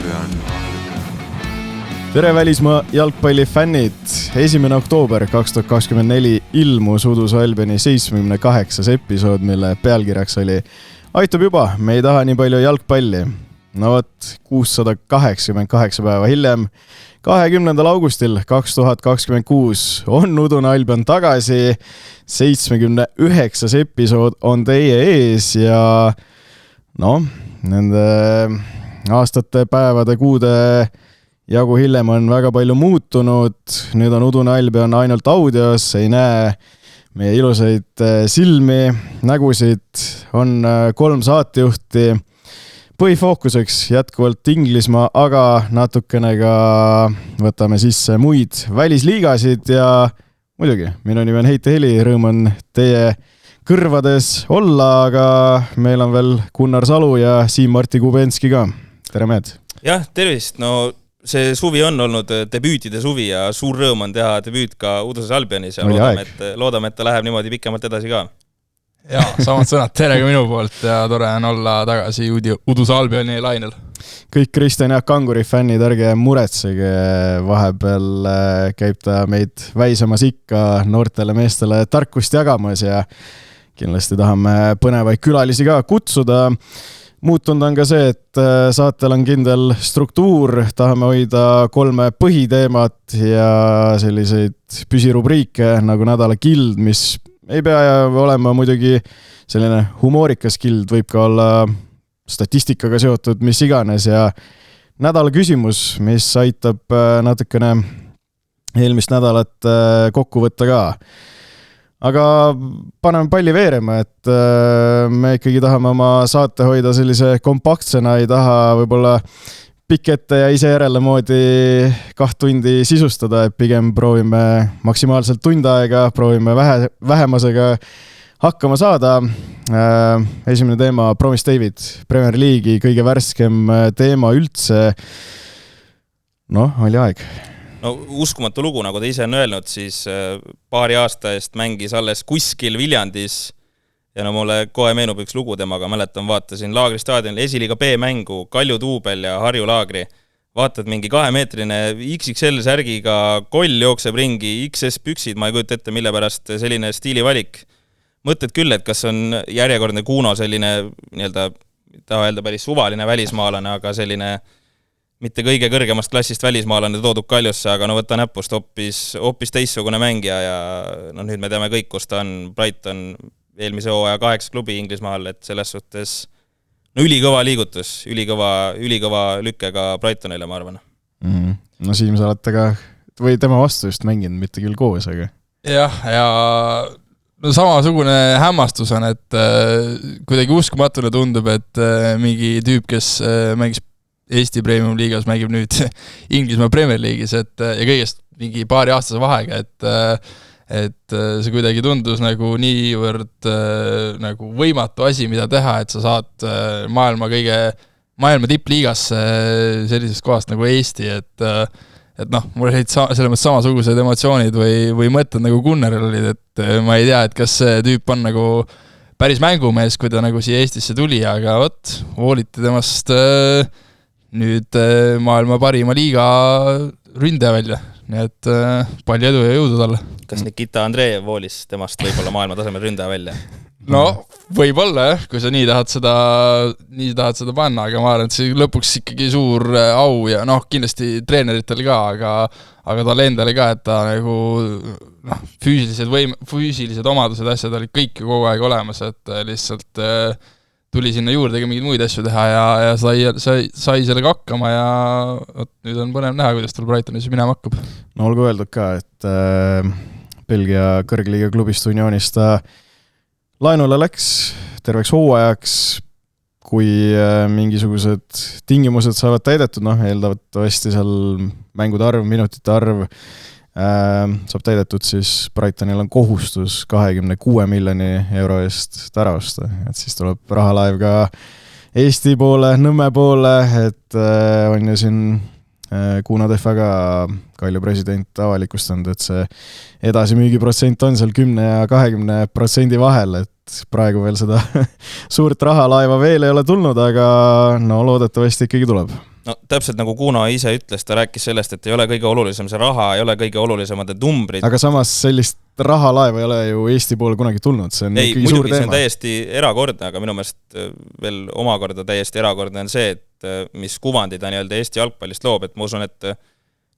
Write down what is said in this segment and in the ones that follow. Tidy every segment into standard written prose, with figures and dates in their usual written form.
Albion. Tere välismaa jalgpallifännid! 1. oktoober 2024 ilmus Uduse Albioni 78. episood, mille pealkirjaks oli Aitab juba, me ei taha nii palju jalgpalli. No vot, 688 päeva hiljem, 20. augustil 2026 on Udune Albion tagasi. 79. episood on teie ees ja nende aastate, päevade, kuude jagu hiljem on väga palju muutunud. Nüüd on Udune Albion ainult audios, ei näe meie ilusaid silmi, nägusid, on 3 saatejuhti. Põhifookuseks jätkuvalt Inglismaa, aga natukene ka võtame sisse muid välisliigasid ja muidugi, minu nimi on Heiti Heli, rõõm on teie kõrvades olla, aga meil on veel Gunnar Salu ja Siim-Marti Kubenski ka. Tere mehed! Jah, tervist! No see suvi on olnud debüütide suvi ja suur rõõm on teha debüüt ka Uduses Albionis ja loodame, et ta läheb niimoodi pikemalt edasi ka. Jaa, samad sõnad tere ka minu poolt ja tore on olla tagasi Uduse Albioni lainel. Kõik Kristjan ja Kanguri fännid, ärge muretsege, vahepeal käib ta meid väisamas ikka noortele meestele tarkust jagamas ja kindlasti tahame põnevaid külalisi ka kutsuda. Muutunud on ka see, et saatel on kindel struktuur, tahame hoida 3 põhiteemat ja selliseid püsirubriike nagu nädala kild, mis ei pea olema muidugi selline humoorikas kild, võib ka olla statistikaga seotud, mis iganes ja nädala küsimus, mis aitab natukene eelmist nädalat kokku võtta ka. Aga paneme palli veerema, et me ikkagi tahame oma saate hoida sellise kompaktsena, ei taha võib-olla pikk ette ja ise järele moodi 2 tundi sisustada, et pigem proovime maksimaalselt tund aega, proovime vähemasega hakkama saada. Esimene teema, Promise David, Premier League'i kõige värskem teema üldse. Oli aeg. No uskumatu lugu, nagu ta ise on öelnud, siis paari aasta eest mängis alles kuskil Viljandis ja mulle kohe meenub üks lugu temaga, mäletan, vaatasin Laagri staadionil esiliiga B-mängu, Kalju Tuubel ja Harju Laagri. Vaatad mingi 2-meetrine XXL särgiga koll jookseb ringi, XS püksid, ma ei kujuta ette, mille pärast selline stiilivalik. Mõtled küll, et kas on järjekordne Kuno selline, taha öelda päris suvaline välismaalane, aga selline mitte kõige kõrgemast klassist välismaalane toodub Kaljusse, aga võta näpust hoopis teissugune mängija ja nüüd me teame kõik, kus ta on, Brighton eelmise hooaja 8 klubi Inglismaal, et selles suhtes ülikõva liigutus, ülikõva lükkega Brightonile, ma arvan. No Siim, sa olete ka, või tema vastu just mänginud, mitte küll koos, aga... Jah, ja samasugune hämmastus on, et kuidagi uskumatule tundub, et mingi tüüp, kes mängis Eesti Premium liigas, mängib nüüd Inglismaa Premier League'is, ja kõigest mingi paari aastase vahega, et see kuidagi tundus nagu niivõrd nagu võimatu asi, mida teha, et sa saad maailma tippliigasse sellisest kohast nagu Eesti, et mul olid selles mõttes samasugused emotsioonid või mõtted nagu Gunnaril olid, et ma ei tea, et kas see tüüp on nagu päris mängumees, kui ta nagu siia Eestisse tuli, aga hooliti temast nüüd maailma parima liiga ründaja välja. Nii et palju edu ja jõudu talle. Kas Nikita Andreev voolis temast võib-olla maailma tasemel ründaja välja? No, võib-olla jah, kui sa nii tahad seda panna, aga ma arvan, et see lõpuks ikkagi suur au ja kindlasti treeneritel ka, aga talle endale ka, et ta nagu füüsilised omadused, asjad olid kõik kogu aeg olemas, et lihtsalt tuli sinna juurde ka mingeid muid asju teha ja sai sellega hakkama ja nüüd on põnev näha, kuidas tal Brightonis minema hakkab. No olgu öeldud ka, et Belgia kõrgliiga klubist Unionist ta lainule läks terveks hooajaks, kui mingisugused tingimused saavad täidetud, eeldavatavasti seal mängude arv, minutite arv saab täidetud, siis Brightonil on kohustus 26 miljoni euro eest ära osta, et siis tuleb rahalaev ka Eesti poole, Nõmme poole, et on ju siin Kuno Tehvaga Kalju president avalikustanud, et see edasimüügiprotsent on seal 10 ja 20% vahel, et praegu veel seda suurt rahalaeva veel ei ole tulnud, aga loodetavasti ikkagi tuleb. No täpselt nagu Kuno ise ütles, ta rääkis sellest, et ei ole kõige olulisem see raha, ei ole kõige olulisemad need numbrid. Aga samas sellist rahalaeva ei ole ju Eesti poole kunagi tulnud, see on ikkagi suur teema. See on täiesti erakordne, aga minu meelest veel omakorda täiesti erakordne on see, et mis kuvandi ta nii-öelda Eesti jalgpallist loob, et ma usun, et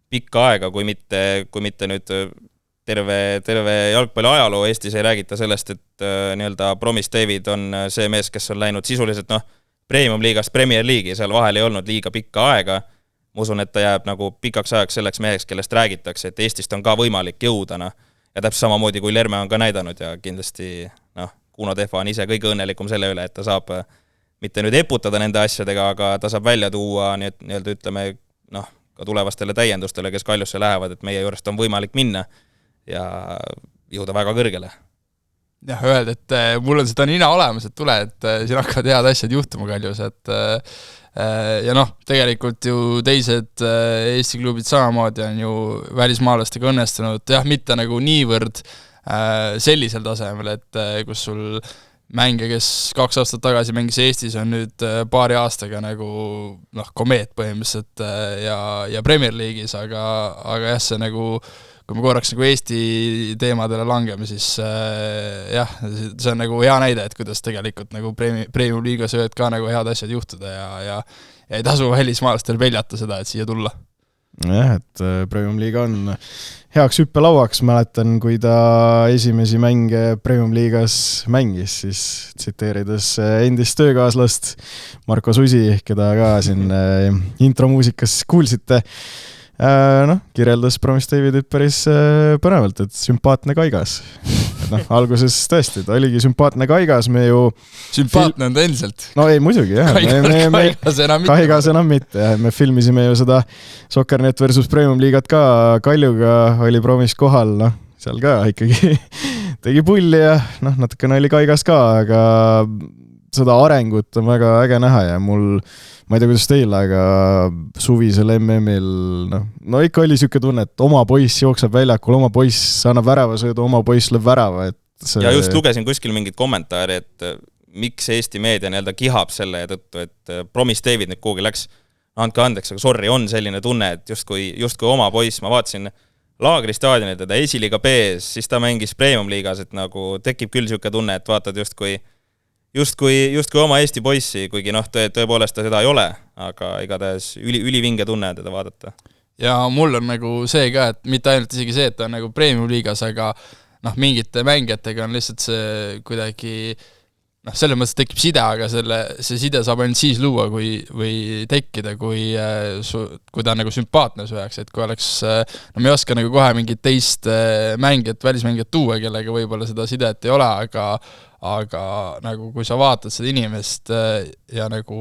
pikka aega, kui mitte nüüd terve jalgpalli ajaloo Eestis ei räägita sellest, et nii-öelda Promise David on see mees, kes on läinud sisuliselt Premium liigast Premier League'i, seal vahel ei olnud liiga pikka aega. Ma usun, et ta jääb nagu pikaks ajaks selleks meheks, kellest räägitakse, et Eestist on ka võimalik jõudana. Ja täpselt samamoodi, kui Lerme on ka näidanud ja kindlasti Kuno Tehva on ise kõige õnnelikum selle üle, et ta saab mitte nüüd eputada nende asjadega, aga ta saab välja tuua nii-öelda ütleme ka tulevastele täiendustele, kes Kaljusse lähevad, et meie juurest on võimalik minna ja jõuda väga kõrgele. Jah, öelda, et mul on seda nina olemas, et tule, et siin hakkavad head asjad juhtuma Kaljus, et ja tegelikult ju teised Eesti klubid samamoodi on ju välismaalastega õnnestunud, jah, mitte nagu niivõrd sellisel tasemel, et kus sul mänge, kes 2 aastat tagasi mängis Eestis, on nüüd paari aastaga nagu komeet põhimõtteliselt ja Premier League'is, aga jah, see nagu kui me korraks nagu Eesti teemadele langeme, siis jah, see on nagu hea näide, et kuidas tegelikult nagu Premium liigas võivad ka nagu head asjad juhtuda ja ei tasu välismaalastel peljata seda, et siia tulla. Jah, et Premium liiga on heaks hüppelauaks, mäletan, kui ta esimesi mänge Premium liigas mängis, siis tsiteerides endist töökaaslast Marko Susi, keda ka siin intromuusikas kuulsite, kirjeldas Promise Davidit päris põnevalt, et sümpaatne kaigas. Alguses tõesti, ta oligi sümpaatne kaigas, me ju sümpaatne on ta endiselt. No ei, muidugi, jah. Kaigas enam mitte, jah. Me filmisime ju seda Soccernet versus Premium liigat ka Kaljuga, oli Promise kohal, seal ka ikkagi tegi pulli ja natukene oli kaigas ka, aga seda arengut on väga äge näha ja ma ei tea, kuidas teile, aga suvisel MM-il, ikka oli siuke tunne, et oma poiss jookseb väljakul, oma poiss annab väravasöödu, oma poiss lööb värava. Ja just lugesin kuskil mingid kommentaari, et miks Eesti meedia nii-öelda kihab selle tõttu, et Promise David nüüd kuhugi läks. Andke andeks, aga sorry, on selline tunne, et justkui oma poiss, ma vaatasin Laagri staadionil teda esiliiga B-s, siis ta mängis Premium liigas, et nagu tekib küll siuke tunne, et vaatad justkui oma Eesti poissi, kuigi tõepoolest ta seda ei ole, aga igatahes ülivinge tunne teda vaadata. Ja mul on nagu see ka, et mitte ainult isegi see, et ta on nagu Premium liigas, aga mingite mängijatega on lihtsalt see kuidagi selles mõttes tekib side, aga see side saab ainult siis luua või tekkida, kui ta on nagu sümpaatne su jaoks, et kui oleks, me ei oska nagu kohe mingit teist mängijat, välismängijat tuua, kellega võib-olla seda sidet ei ole, aga nagu kui sa vaatad seda inimest ja nagu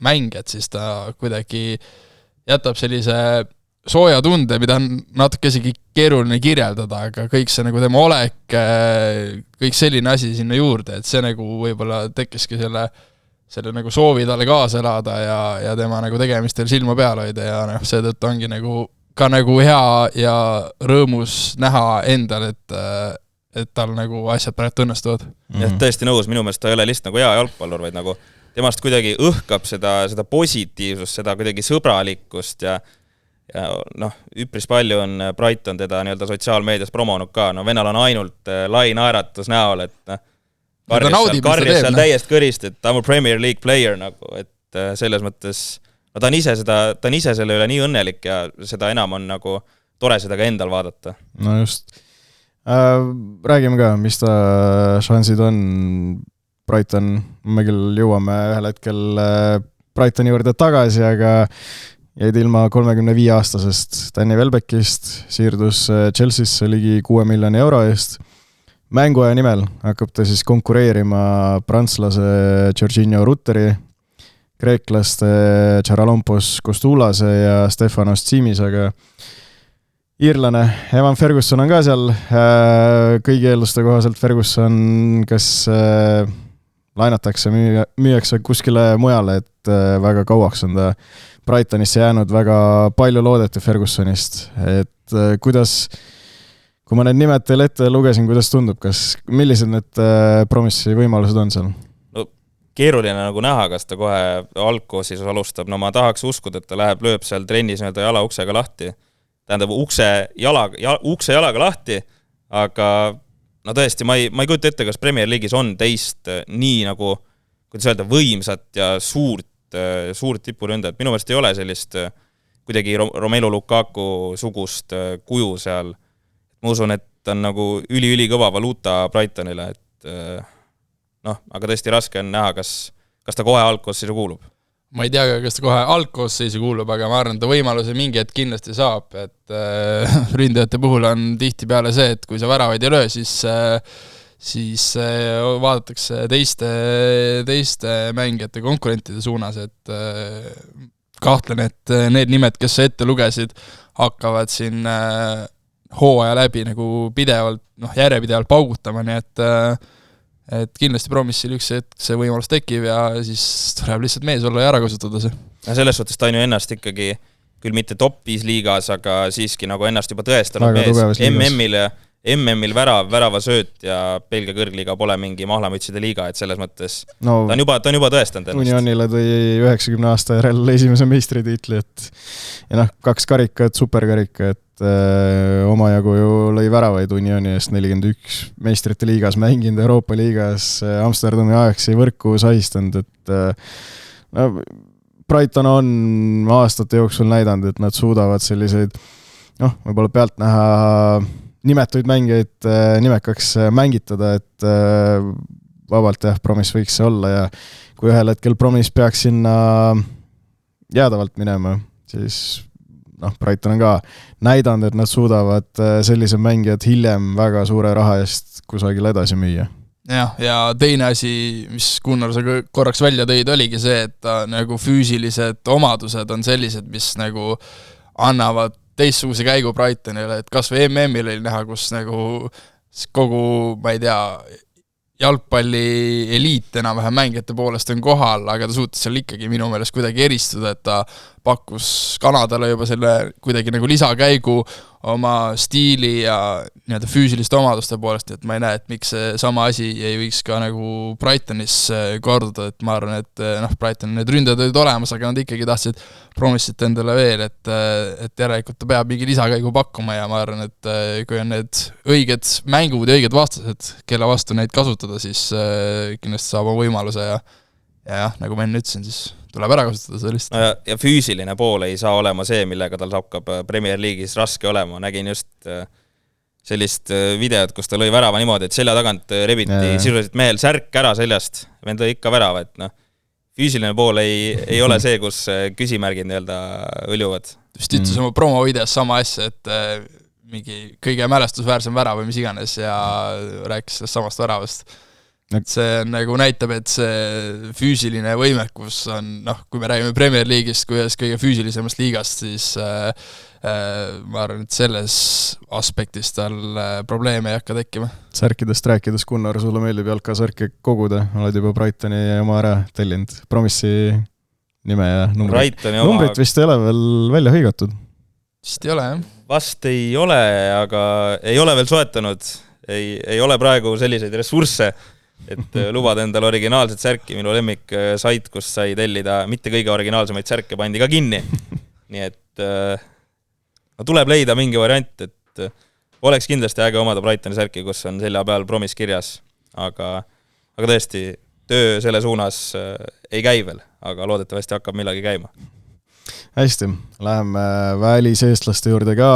mängijat, siis ta kuidagi jätab sellise sooja tunde, mida on natuke isegi keeruline kirjeldada, aga kõik see nagu tema olek, kõik selline asi sinna juurde, et see nagu võib-olla tekkiski selle nagu soovi talle kaasa elada ja tema nagu tegemistel silma peal hoida ja seetõttu ongi nagu ka nagu hea ja rõõmus näha endal, et tal nagu asjad praegu õnnestuvad. Ja tõesti nõus, minu meelest ta ei ole lihtsalt nagu hea jalgpallur, vaid nagu temast kuidagi õhkab seda positiivsust, seda kuidagi sõbralikkust ja üpris palju on Brighton teda nii-öelda sotsiaalmeedias promonud ka, venal on ainult lai naeratus näol, et karjas seal täiest kõrist, et ta on Premier League player nagu, et selles mõttes ta on ise selle üle nii õnnelik ja seda enam on nagu tore seda ka endal vaadata. No just. Räägime ka, mis ta šansid on Brighton, me küll jõuame ühel hetkel Brightoni juurde tagasi, aga jäid ilma 35-aastasest Danny Welbeckist, siirdus Chelsea'sse ligi 6 miljoni euro eest. Mänguaja nimel hakkab ta siis konkureerima prantslase Jorginho Rutteri, kreeklaste Charalampos Kostulase ja Stefanos Tsimisega. Iirlane Evan Ferguson on ka seal, kõigi eelduste kohaselt Ferguson, kas lainatakse, müüakse kuskile mujale, et väga kauaks on ta Brightonisse jäänud, väga palju loodeti Fergusonist, et kuidas, kui ma need nimed teile ette lugesin, kuidas tundub, millised need Promise'i võimalused on seal? No, keeruline nagu näha, kas ta kohe algkoosseisus alustab, no ma tahaks uskuda, et ta lööb seal trennis nii-öelda jalauksega lahti, tähendab ukse jalaga lahti, aga no tõesti, ma ei kujuta ette, kas Premier League'is on teist nii nagu, kuidas öelda, võimsat ja suurt tipuründajat. Minu meelest ei ole sellist kuidagi Romelu Lukaku sugust kuju seal. Ma usun, et ta on nagu üli kõva valuuta Brightonile, et noh, aga tõesti raske on näha, kas ta kohe algkoosseisu kuulub. Ma ei tea, kas ta kohe algkoosseisu kuulub, aga ma arvan, et ta võimaluse mingi hetk kindlasti saab, et ründajate puhul on tihti peale see, et kui sa väravaid ei löö, siis vaadatakse teiste mängijate konkurentide suunas, et kahtlen, et need nimed, kes sa ette lugesid, hakkavad siin hooaja läbi nagu pidevalt, järjepidevalt paugutama, nii et kindlasti Promissil üks hetk see võimalus tekib ja siis tuleb lihtsalt mees olla ja ära kasutada see. Ja selles suhtes ta on ju ennast ikkagi, küll mitte top 5 liigas, aga siiski nagu ennast juba tõestanud mees. MM-il värava sööt ja Belgia kõrgliiga pole mingi mahlamütside liiga, et selles mõttes ta on juba tõestanud ennast. Unionile tõi 90 aasta järel esimese meistritiitli, et ja 2 karikat, superkarika, et omajagu ju lõi väravaid Unioni eest 41 meistrite liigas, mänginud Euroopa liigas, Amsterdami Ajaxi võrku sahistanud, et Brighton on aastate jooksul näidanud, et nad suudavad selliseid võib-olla pealt näha nimetuid mängijaid nimekaks mängitada, et vabalt Promis võiks see olla ja kui ühel hetkel Promis peaks sinna jäädavalt minema, siis Brighton on ka näidanud, et nad suudavad sellise mängijad hiljem väga suure raha eest kusagil edasi müüa. Ja teine asi, mis Gunnar sa korraks välja tõid, oligi see, et nagu füüsilised omadused on sellised, mis nagu annavad teistsuguse käigu Brightonile, et kas või MM-il oli näha, kus nagu kogu, ma ei tea, jalgpalli eliit enam-vähem mängijate poolest on kohal, aga ta suutis seal ikkagi minu meelest kuidagi eristuda, et ta pakkus Kanadale juba selle kuidagi nagu lisakäigu oma stiili ja nii-öelda füüsiliste omaduste poolest, et ma ei näe, et miks see sama asi ei võiks ka nagu Brightonis korduda, et ma arvan, et Brighton need ründajad olid olemas, aga nad ikkagi tahtsid Promisit endale veel, et järelikult ta peab mingi lisakäigu pakkuma ja ma arvan, et kui on need õiged mängud ja õiged vastased, kelle vastu neid kasutada, siis kindlasti saab võimaluse ja nagu ma enne ütlesin, siis tuleb ära kasutada sellist. Ja füüsiline pool ei saa olema see, millega tal hakkab Premier League'is raske olema. Nägin just sellist videot, kus ta lõi värava niimoodi, et selja tagant rebiti sisuliselt mehel särk ära seljast. Vend lõi ikka värava, et füüsiline pool ei ole see, kus küsimärgid nii-öelda õljuvad. Just ütles oma promo-videos sama asja, et mingi kõige mälestusväärsem värav või mis iganes ja rääkis sellest samast väravast. See nagu näitab, et see füüsiline võimekus on, kui me räägime Premier League'ist kui ühes kõige füüsilisemast liigast, siis ma arvan, et selles aspektis tal probleeme ei hakka tekkima. Särkidest rääkides, Gunnar, sulle meeldib jalkasärke koguda, oled juba Brightoni oma ära tellinud, Promissi nime ja numbrit vist ei ole veel välja hõigatud? Vist ei ole, jah. Vast ei ole, aga ei ole veel soetanud, ei ole praegu selliseid ressursse, et lubada endale originaalset särki, minu lemmik sait, kus sai tellida mitte kõige originaalsemaid särke, pandi ka kinni. Nii et tuleb leida mingi variant, et oleks kindlasti äge omada Brightoni särki, kus on selja peal Promis kirjas, aga tõesti, töö selle suunas ei käi veel, aga loodetavasti hakkab millagi käima. Hästi, läheme väliseestlaste juurde ka.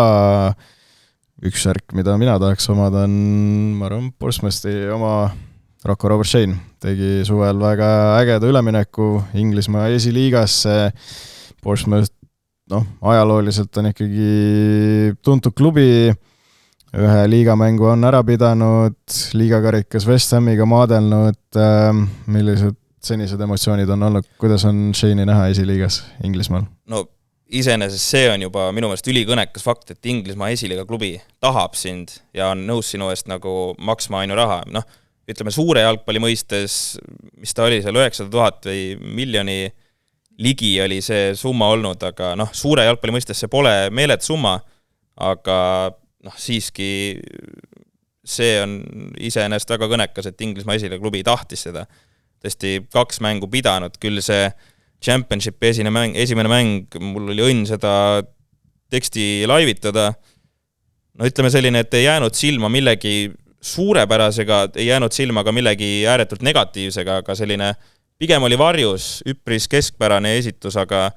Üks särk, mida mina tahaks omada, on, ma arvan, Portsmouthi oma Rocco Robert Shane tegi suvel väga ägeda ülemineku Inglismaa esiliigasse. Portsmouth, ajalooliselt on ikkagi tuntud klubi, ühe liigamängu on ära pidanud, liigakarikas West Hamiga maadelnud, millised senised emotsioonid on olnud, kuidas on Shane'i näha esiliigas Inglismaal? Iseenesest see on juba minu meelest ülikõnekas fakt, et Inglismaa esiliiga klubi tahab sind ja on nõus sinu eest nagu maksma ainu raha. Ütleme suure jalgpalli mõistes, mis ta oli seal 900 000 või miljoni ligi oli see summa olnud, aga suure jalgpalli mõistes see pole meelet summa, aga siiski see on iseenesest väga kõnekas, et Inglismaa esiliiga klubi tahtis seda. tõesti 2 mängu pidanud, küll see Championshipi esimene mäng, mul oli õnn seda teksti laivitada, no ütleme selline, et ei jäänud silma millegi suurepärasega, ei jäänud silma ka millegi ääretult negatiivsega, aga selline pigem oli varjus, üpris keskpärane esitus, aga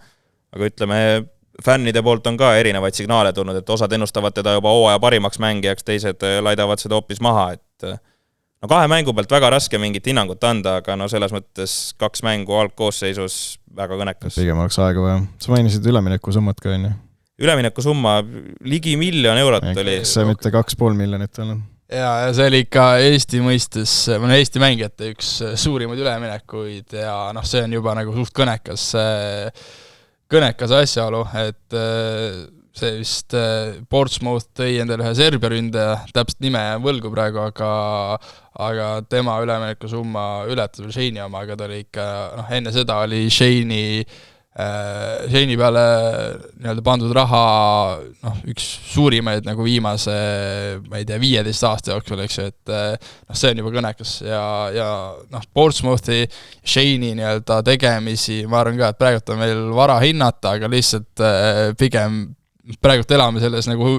ütleme, fännide poolt on ka erinevaid signaale tulnud, et osad ennustavad teda juba hooaja parimaks mängijaks, teised laidavad seda hoopis maha, et no 2 mängu pealt väga raske mingit hinnangut anda, aga no selles mõttes 2 mängu algkoosseisus väga kõnekas. Pigem oleks aega vaja. Sa mainisid ülemineku summat ka, on ju? Ülemineku summa ligi 1 miljon eurot oli. See mitte 2,5 miljonit olnud. Ja see oli ikka Eesti mõistes, Eesti mängijate üks suurimaid üleminekuid ja noh, see on juba nagu suht kõnekas asjaolu, et see vist Portsmouth tõi endale ühe Serbia ründaja, täpselt nime võlgu praegu, aga tema ülemineku summa ületas veel Shane'i oma, aga ta oli ikka, enne seda oli Shane'i peale nii-öelda pandud raha üks suurimaid nagu viimase, ma ei tea, 15 aasta jooksul, eks ju, et see on juba kõnekas ja Portsmouthi Shane'i nii-öelda tegemisi, ma arvan ka, et praegult on meil vara hinnata, aga lihtsalt pigem praegult elame selles nagu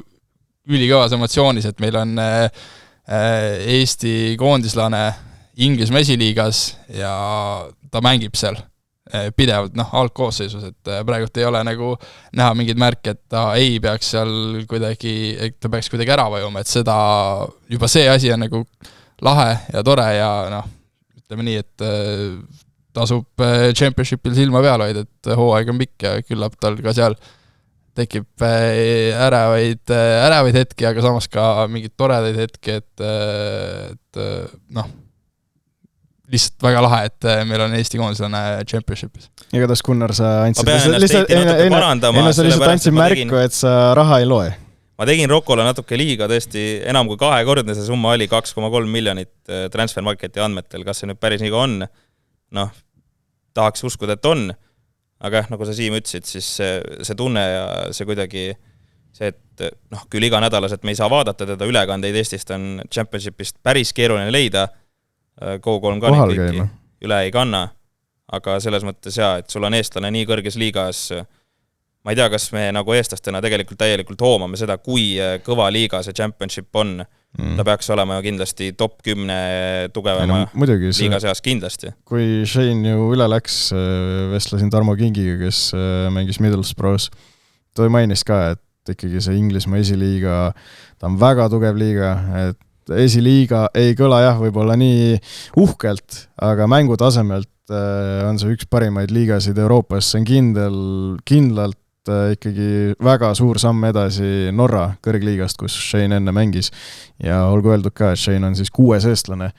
ülikõvas emotsioonis, et meil on Eesti koondislane Inglismaa esiliigas ja ta mängib seal pidevalt, algkoosseisus, et praegult ei ole nagu näha mingid märke, et ta ei peaks seal kuidagi, et ta peaks kuidagi ära vajuma, et seda, juba see asi on nagu lahe ja tore ja ütleme nii, et tasub Championshipil silma peal hoida, et hooaeg on pikk ja küllap tal ka seal tekib ärevaid hetki, aga samas ka mingid toredaid hetki, et lihtsalt väga lahe, et meil on Eesti koondislane Championshipis. Igatahes, Gunnar, sa andsid... Ma pean ennast teiti natuke parandama. Sa lihtsalt andsid märku, et sa raha ei loe. Ma tegin Rokole natuke liiga, tõesti enam kui 2-kordne see summa oli 2,3 miljonit Transfermarketi andmetel. Kas see nüüd päris nii ka on? Tahaks uskuda, et on. Aga nagu sa Siim ütlesid, siis see tunne ja see kuidagi see, et küll iga nädalaselt me ei saa vaadata teda ülekandeid Eestist on Championshipist päris keeruline leida, Go3 ka kõiki üle ei kanna, aga selles mõttes et sul on eestlane nii kõrges liigas, ma ei tea, kas me nagu eestlastena tegelikult täielikult hoomame seda, kui kõva liiga see Championship on. Ta peaks olema ju kindlasti top 10 tugevama liiga seas kindlasti. Kui Shane ju üle läks, vestlesin Tarmo Kingiga, kes mängis Middlesbroughs, ta mainis ka, et ikkagi see Inglismaa esiliiga, ta on väga tugev liiga, et esiliiga ei kõla võib-olla nii uhkelt, aga mängutasemelt on see üks parimaid liigasid Euroopas, see on kindlalt ikkagi väga suur samm edasi Norra kõrgliigast, kus Shane enne mängis ja olgu öeldud ka, et Shane on siis 6. eestlane,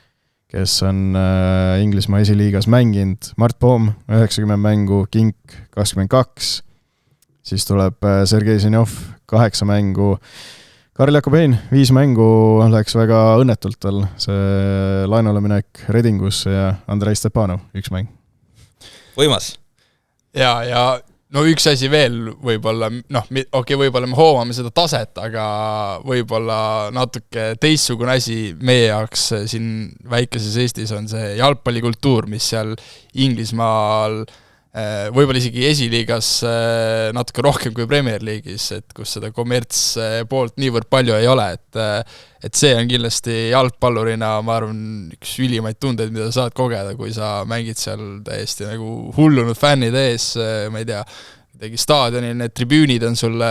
kes on Inglismaa esiliigas mänginud. Mart Poom 90 mängu, Kink 22, siis tuleb Sergei Zinjov 8 mängu, Karl Jakob Hein 5 mängu, läks väga õnnetult tal see lainule minek Redingusse ja Andrei Stepanov 1 mäng. Võimas. Ja no üks asi veel võib-olla, võib-olla me hoomame seda taset, aga võib-olla natuke teistsugune asi meie jaoks siin väikeses Eestis on see jalgpallikultuur, mis seal Inglismaal võib-olla isegi esiliigas natuke rohkem kui Premier League'is, et kus seda kommerts poolt niivõrd palju ei ole, et see on kindlasti jalgpallurina, ma arvan, üks ülimaid tundeid, mida saad kogeda, kui sa mängid seal täiesti nagu hullunud fännide ees, ma ei tea, kuidagi staadionil, need tribüünid on sulle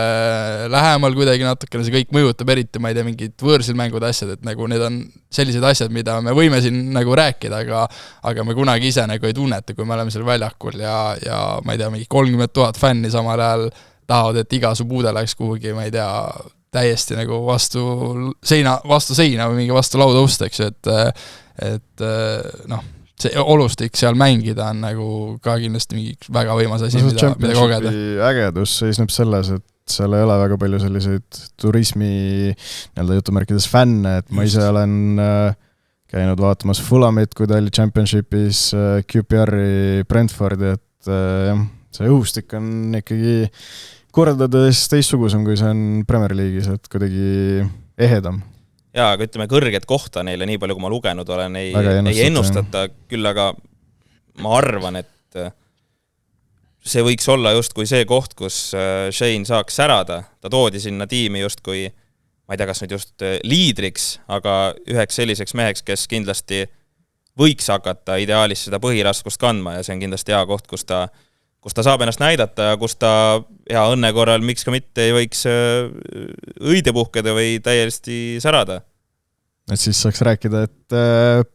lähemal kuidagi natukene, see kõik mõjutab eriti, ma ei tea, mingid võõrsil mängud asjad, et nagu need on sellised asjad, mida me võime siin nagu rääkida, aga me kunagi ise nagu ei tunneta, kui me oleme seal väljakul ja ma ei tea, mingi 30 000 fänni samal ajal tahavad, et iga su puude läks kuhugi, ma ei tea, täiesti nagu vastu seina või mingi vastu lauda ust, eks, et see olustik seal mängida on nagu ka kindlasti mingi väga võimas asi, mida kogeda. Ägedus seisneb selles, et seal ei ole väga palju selliseid turismi jutumärkides fänne, et ma ise olen käinud vaatamas Fulhamit, kui ta oli Championshipis, QPR-i Brentfordi, et see õhustik on ikkagi kordades teistsugusem, kui see on Premier League'is, et kuidagi ehedam. Jaa, aga ütleme, kõrget kohta neile, nii palju kui ma lugenud olen, ei ennustata, küll aga ma arvan, et see võiks olla justkui see koht, kus Shane saaks särada. Ta toodi sinna tiimi justkui, ma ei tea, kas nüüd just liidriks, aga üheks selliseks meheks, kes kindlasti võiks hakata ideaalis seda põhiraskust kandma ja see on kindlasti hea koht, kus ta saab ennast näidata ja kus ta hea õnne korral miks ka mitte ei võiks õide puhkeda või täiesti särada. Et siis saaks rääkida, et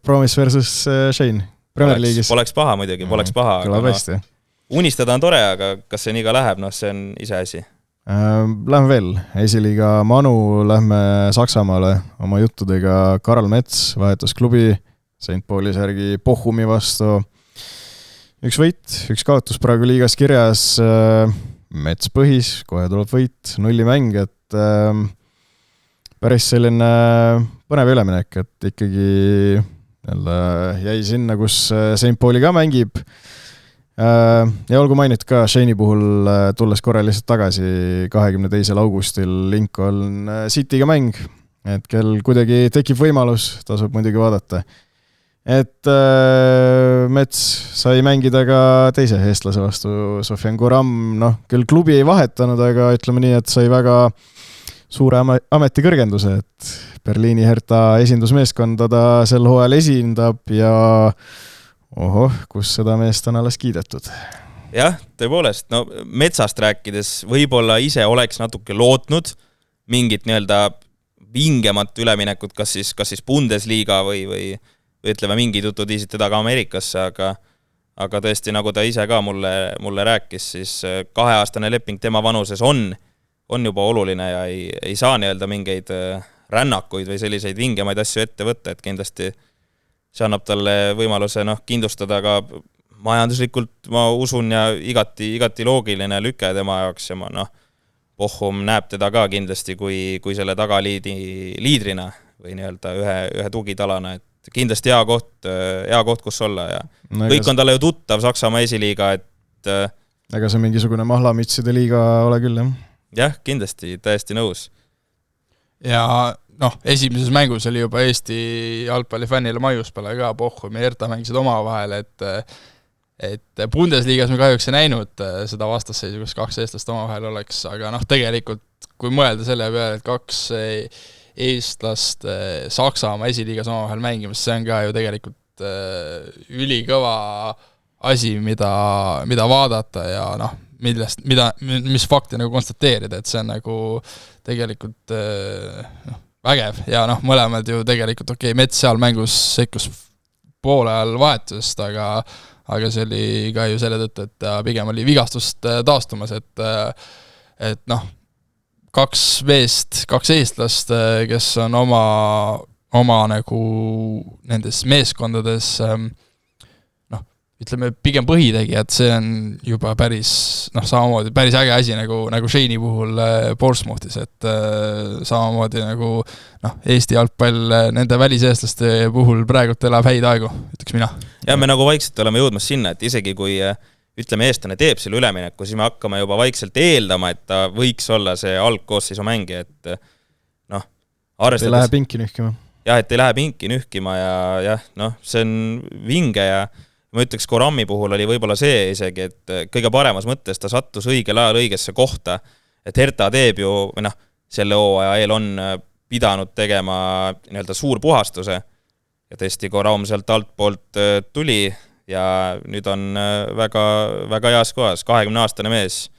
Promise versus Shane Premier League'is. Poleks paha muidugi, poleks paha. Kõlab hästi. Unistada on tore, aga kas see nii ka läheb, see on ise asi. Lähme veel. Esiliiga Manu, lähme Saksamaale oma juttudega. Karl Mets vahetus klubi St. Pauli särgi Bochumi vastu. Üks võit, üks kaotus praegu liigas kirjas. Mets põhis, kohe tuleb võit, 0 mäng, et päris selline põnev üleminek, et ikkagi jäi sinna, kus St. Pauli ka mängib. Ja olgu mainit ka Shane'i puhul tulles korra lihtsalt tagasi 22. augustil Lincoln City'ga mäng, et kel kuidagi tekib võimalus, tasub muidugi vaadata. Et Mets sai mängida ka teise eestlase vastu, Sofian Guram, küll klubi ei vahetanud, aga ütleme nii, et sai väga suure ametikõrgenduse, et Berliini Hertha esindusmeeskonda ta sel hooajal esindab ja kus seda meest on alles kiidetud. Jah, tõepoolest, Metsast rääkides võib-olla ise oleks natuke lootnud mingit vingemat üleminekut, kas siis Bundesliga või ütleme mingid jutud viisid teda ka Ameerikasse, aga tõesti, nagu ta ise ka mulle rääkis, siis 2-aastane leping tema vanuses on juba oluline ja ei saa mingeid rännakuid või selliseid vingemaid asju ette võtta, et kindlasti see annab talle võimaluse kindlustada ka majanduslikult, ma usun, ja igati loogiline lüke tema jaoks ja Bochum näeb teda ka kindlasti kui selle tagaliidrina või ühe tugitalana, et kindlasti hea koht, kus olla ja kõik on talle ju tuttav Saksamaa esiliiga, et ega see mingisugune mahlamitside liiga ole küll, jah? Jah, kindlasti, täiesti nõus. Ja esimeses mängus oli juba Eesti jalgpallifännile maiuspala ka, Bochum ja Hertha mängisid oma vahel, et Bundesliigas me kahjuks ei näinud seda vastasseisu, kus 2 eestlast oma vahel oleks, aga tegelikult kui mõelda selle peale, et 2 eestlast Saksamaa esiliigas oma vahel mängimas, see on ka ju tegelikult ülikõva asi, mida vaadata ja mis fakti konstateerida, et see on tegelikult vägev ja mõlemad ju tegelikult Mets seal mängus sekkus poole ajal vahetusest, aga see oli ka ju selle tõttu, et ta pigem oli vigastust taastumas, et 2 meest, 2 eestlast, kes on oma nendes meeskondades ütleme pigem põhitegijad, see on juba päris samamoodi päris äge asi nagu Shane'i puhul Portsmouthis, et samamoodi Eesti jalgpall nende väliseestlaste puhul praegult elab häid aegu, ütleks mina. Ja me vaikselt oleme jõudmas sinna, et isegi kui ütleme eestlane teeb selle ülemineku, siis me hakkame juba vaikselt eeldama, et ta võiks olla see algkoosseisu mängija, et arvestades... Ei lähe pinki nühkima. Jah, et ei lähe pinki nühkima ja see on vinge ja ma ütleks, Korami puhul oli võib-olla see isegi, et kõige paremas mõttes ta sattus õigel ajal õigesse kohta, et Hertha teeb ju, selle hooaja eel on pidanud tegema suur puhastuse ja tõesti Koram sealt altpoolt tuli ja nüüd on väga, väga heas kohas, 20-aastane mees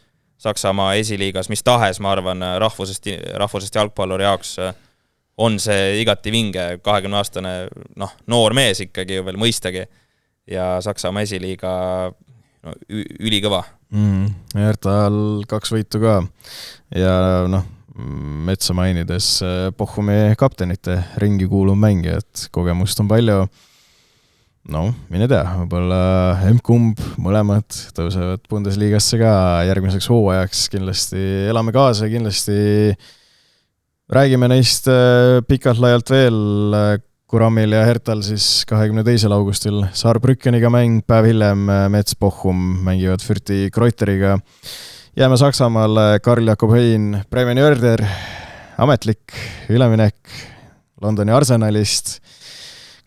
Saksamaa esiliigas, mis tahes, ma arvan, rahvusest jalgpalluri jaoks on see igati vinge, 20-aastane noor mees ikkagi veel mõistagi ja Saksamaa esiliiga ülikõva. Herthal 2 võitu ka ja Metsa mainides Bochumi kaptenite ringi kuuluv mängija, et kogemust on palju. Mine tea, võib-olla M-kumb, mõlemad tõusevad Bundesligasse ka järgmiseks hooajaks, kindlasti elame kaasa, kindlasti räägime neist pikalt laialt veel. Kuramil ja Herthal siis 22. augustil Saarbrückeniga mäng, päev hiljem Mets Bochum mängivad Fürti Kreuteriga. Jääme Saksamaal, Karl Jakob Hein, Bremen Jörder, ametlik üleminek Londoni Arsenalist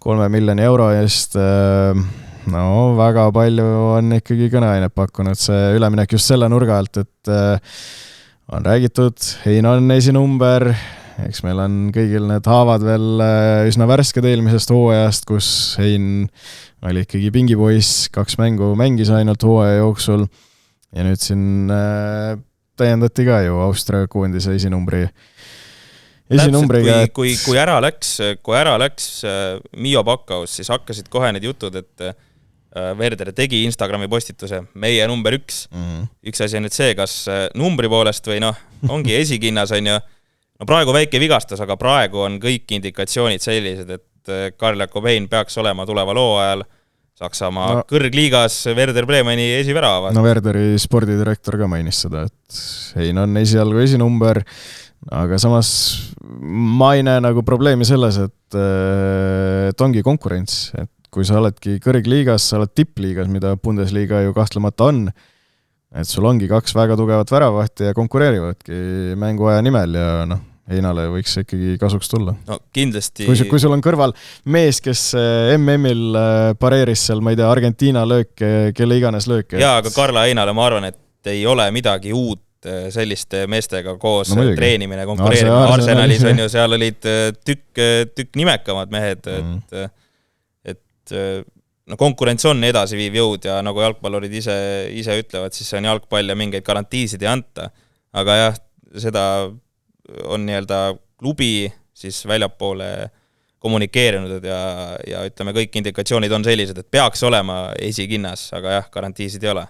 3 miljoni euro eest. no väga palju on ikkagi kõneainet pakkunud see üleminek just selle nurga alt, et on räägitud, Hein on esinumber, eks meil on kõigil need haavad veel üsna värsked eelmisest hooajast, kus Hein oli ikkagi pingipoiss, 2 mängu mängis ainult hooaja jooksul ja nüüd siin täiendati ka ju Austria koondise esinumbriga. Kui ära läks Mio Backhaus, siis hakkasid kohe need jutud, et Werder tegi Instagrami postituse meie number 1. Üks asi on nüüd see, kas numbri poolest või ongi esikinnas on ju, praegu väike vigastus, aga praegu on kõik indikatsioonid sellised, et Karl Jakob Hein peaks olema tuleval hooajal Saksamaa kõrgliigas Werder Bremeni esivärava. Werderi spordidirektor ka mainis seda, et Hein on esialgu esinumber, aga samas ma ei näe nagu probleemi selles, et ongi konkurents, et kui sa oledki kõrgliigas, sa oled tippliigas, mida Bundesliga ju kahtlemata on, et sul ongi 2 väga tugevat väravahti ja konkureerivadki mänguaja nimel ja Heinale võiks ikkagi kasuks tulla. No kindlasti... Kui sul on kõrval mees, kes MM-il pareeris seal, ma ei tea, Argentiina lööke, kelle iganes lööke. Jaa, aga Karla Heinale ma arvan, et ei ole midagi uut selliste meestega koos treenimine, konkureerimine. Arsenalis on ju, seal olid tükk nimekamad mehed, et konkurents on edasiviiv jõud ja nagu jalgpallurid ise ütlevad, siis see on jalgpall ja mingeid garantiisid ei anta. Aga jah, seda on klubi siis väljapoole kommunikeerinud ja ütleme, kõik indikatsioonid on sellised, et peaks olema esikinnas, aga jah, garantiisid ei ole.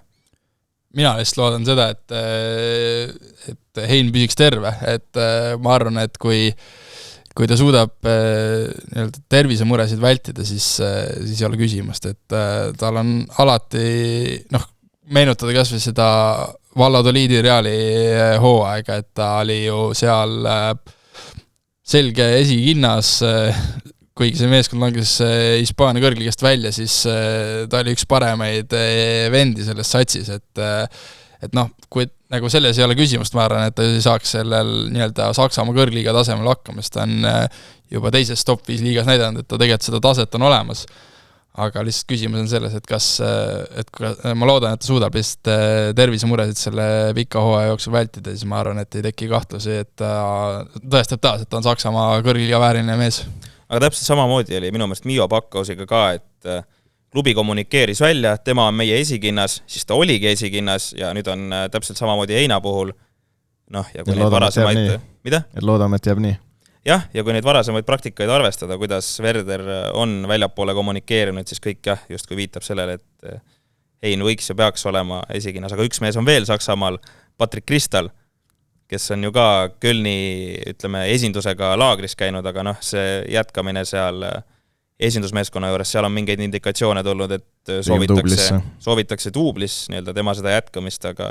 Mina lihtsalt loodan seda, et Hein püsiks terve, et ma arvan, et kui ta suudab tervisemuresid vältida, siis ei ole küsimust, et tal on alati, meenutada kas või seda Valladoliidi Reali hooaega, et ta oli ju seal selge esikinnas, kuigi see meeskond langes Hispaania kõrgligast välja, siis ta oli üks paremaid vendi selles satsis, et kui nagu selles ei ole küsimust, ma arvan, et ta saaks sellel Saksamaa kõrgliiga tasemel hakkama, sest ta on juba teises top 5 liigas näidanud, et ta tegelikult seda taset on olemas. Aga lihtsalt küsimus on selles, et ma loodan, et ta suudab lihtsalt tervisemuresid selle pika hooaja jooksul vältida, siis ma arvan, et ei teki kahtlusi, et ta tõestab taas, et ta on Saksamaa kõrgliiga vääriline mees. Aga täpselt samamoodi oli minu meelest Mio Backhausiga ka, et klubi kommunikeeris välja, tema on meie esikinnas, siis ta oligi esikinnas ja nüüd on täpselt samamoodi Heina puhul. Ja kui neid varasemaid... Mida? Et loodame, et jääb nii. Jah, ja kui neid varasemaid praktikaid arvestada, kuidas Werder on väljapoole kommunikeerinud, siis kõik just kui viitab sellele, et Hein võiks ja peaks olema esikinnas. Aga üks mees on veel Saksamaal, Patrick Kristal, kes on ju ka Kölni, ütleme, esindusega laagris käinud, aga see jätkamine seal esindusmeeskonna juures, seal on mingeid indikatsioone tulnud, et soovitakse duublis tema seda jätkamist, aga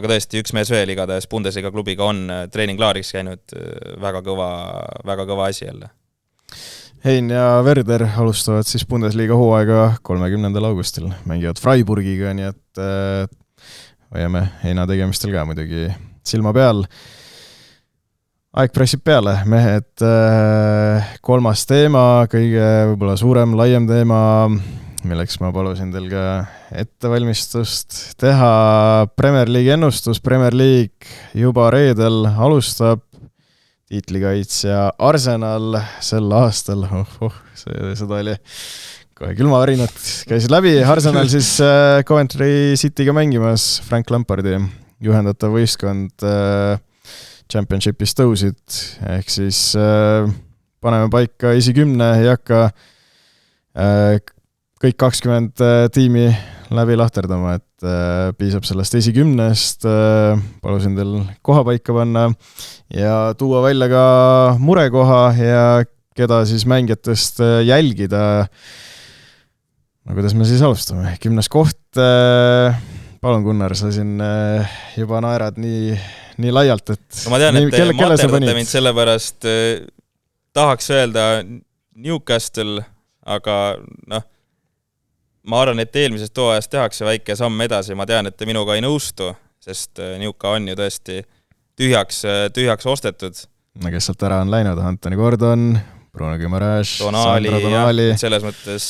tõesti, üks mees veel igatahes Bundesliga klubiga on treeninglaariks käinud, väga kõva asi jälle. Hein ja Werder alustavad siis Bundesliga hooaega 30. augustil. Mängivad Freiburgiga, nii et hoiame Heina tegemistel ka muidugi silma peal. Aeg pressib peale, mehed, 3. teema, kõige võib-olla suurem, laiem teema, milleks ma palusin teil ka ettevalmistust teha. Premier League ennustus, Premier League juba reedel alustab, tiitlikaitsja Arsenal sel aastal, seda oli kohe külmavärinad käisid läbi. Arsenal siis Coventry Cityga mängimas, Frank Lampardi juhendatav võistkond Championshipis tõusid, ehk siis paneme paika esikümne, ei hakka kõik 20 tiimi läbi lahterdama, et piisab sellest esikümnest, palusin teil koha paika panna ja tuua välja ka murekoha ja keda siis mängijatest jälgida. No kuidas me siis alustame? 10. koht, palun Gunnar, sa siin juba naerad nii laialt, et no ma tean, et te materdate mind sellepärast tahaks öelda Newcastle, aga ma arvan, et eelmisest hooajast tehakse väike samm edasi, ma tean, et te minuga ei nõustu, sest Newca on ju tõesti tühjaks ostetud. No kes sealt ära on läinud? Anthony Gordon, Bruno Guimaraes, Sandro Tonali. Selles mõttes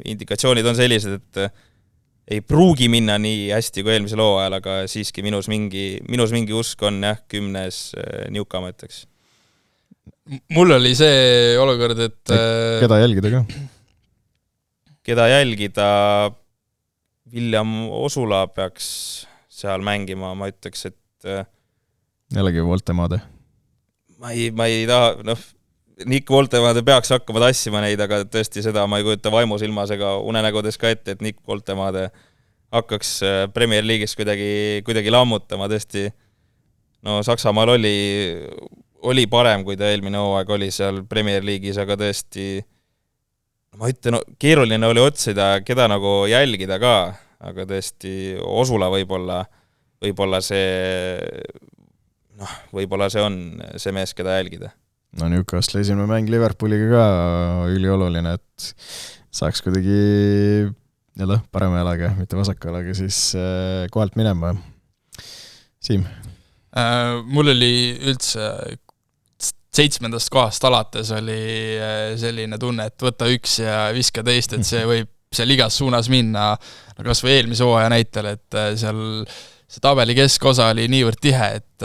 indikatsioonid on sellised, et ei pruugi minna nii hästi kui eelmisel hooajal, aga siiski minus mingi usk on 10. niuka, ma ütleks. Mul oli see olukord, et keda jälgida ka? Keda jälgida? William Osula peaks seal mängima, ma ütleks, et jällegi Voltemaade. Ma ei taha, Nick Voltemaade peaks hakkama tassima neid, aga tõesti seda ma ei kujuta vaimusilmas ega unenägudes ka ette, et Nick Voltemaade hakkaks Premier League'is kuidagi lammutama, tõesti. Saksamaal oli parem, kui ta eelmine hooaeg oli seal Premier League'is, aga tõesti, ma ütlen, keeruline oli otsida, keda nagu jälgida ka, aga tõesti Osula võib-olla see on see mees, keda jälgida. Newcastle esimene mäng Liverpooliga ka ülioluline, et saaks kuidagi parema jalaga, mitte vasaka jalaga, siis kohalt minema. Siim? Mul oli üldse 7. kohast alates oli selline tunne, et võta 1 ja viska teist, et see võib seal igas suunas minna, kas või eelmise hooaja näitel, et seal see tabeli keskosa oli niivõrd tihe, et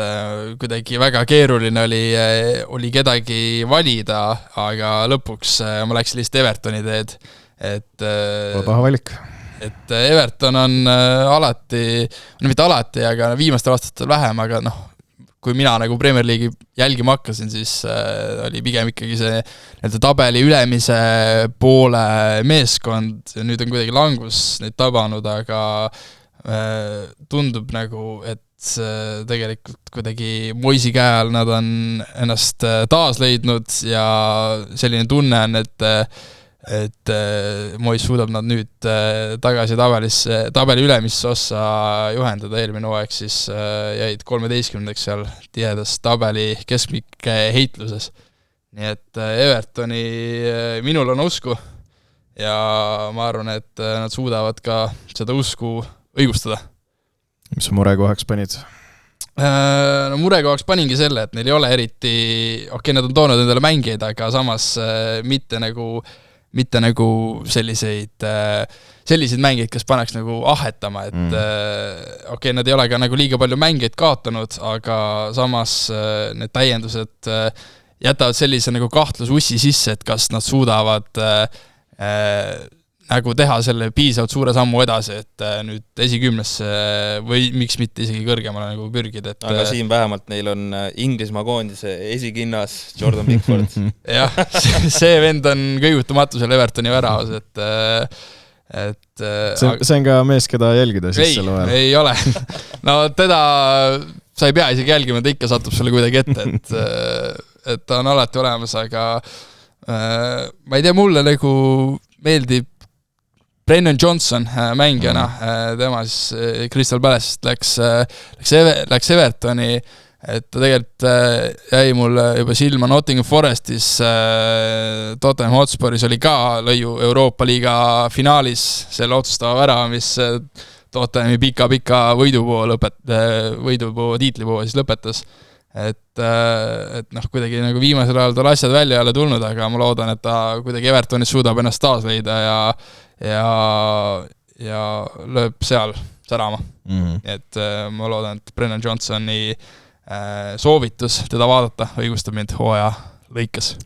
kuidagi väga keeruline oli kedagi valida, aga lõpuks ma läksin lihtsalt Evertoni teed. Paha valik. Et Everton on alati, mitte alati, aga viimastel aastatel vähem, aga kui mina nagu Premier League'i jälgima hakkasin, siis oli pigem ikkagi see tabeli ülemise poole meeskond, nüüd on kuidagi langus neid tabanud, aga tundub nagu, et tegelikult kuidagi Moisi käe all nad on ennast taas leidnud ja selline tunne on, et Mois suudab nad nüüd tagasi tabeli ülemisse ossa juhendada. Eelmine hooaeg siis jäid 13. seal tihedas tabeli keskmike heitluses. Nii et Evertoni minul on usku ja ma arvan, et nad suudavad ka seda usku õigustada. Mis sa murekohaks panid? Murekohaks paningi selle, et neil ei ole eriti, nad on toonud endale mängijaid, aga samas mitte nagu selliseid mängijaid, kes paneks nagu ahetama, et nad ei ole ka nagu liiga palju mängijaid kaotanud, aga samas need täiendused jätavad sellise nagu kahtlusussi sisse, et kas nad suudavad nagu teha selle piisavalt suure sammu edasi, et nüüd esikümnesse või miks mitte isegi kõrgemale nagu pürgida. Aga siin vähemalt neil on Inglismaa koondise esikinnas Jordan Pickford. Jah, see vend on kõigutamatu seal Evertoni väravas, et see on ka mees, keda jälgida siis selle vahel. Ei ole. Teda sa ei pea isegi jälgima, ta ikka satub sulle kuidagi ette, et ta on alati olemas, aga ma ei tea, mulle nagu meeldib Brennan Johnson mängijana, tema siis Crystal Palace'ist läks Evertoni, et ta tegelikult jäi mul juba silma Nottingham Forestis, Tottenham Hotspur'is oli ka lõiu Euroopa liiga finaalis selle otsustava värava, mis Tottenhami pika võidupuu tiitlipuu siis lõpetas. Et kuidagi nagu viimasel ajal tal asjad välja ei ole tulnud, aga ma loodan, et ta kuidagi Evertonis suudab ennast taas leida ja lööb seal särama. Et ma loodan, et Brennan Johnsoni soovitus teda vaadata õigustab mind hooaja lõikes.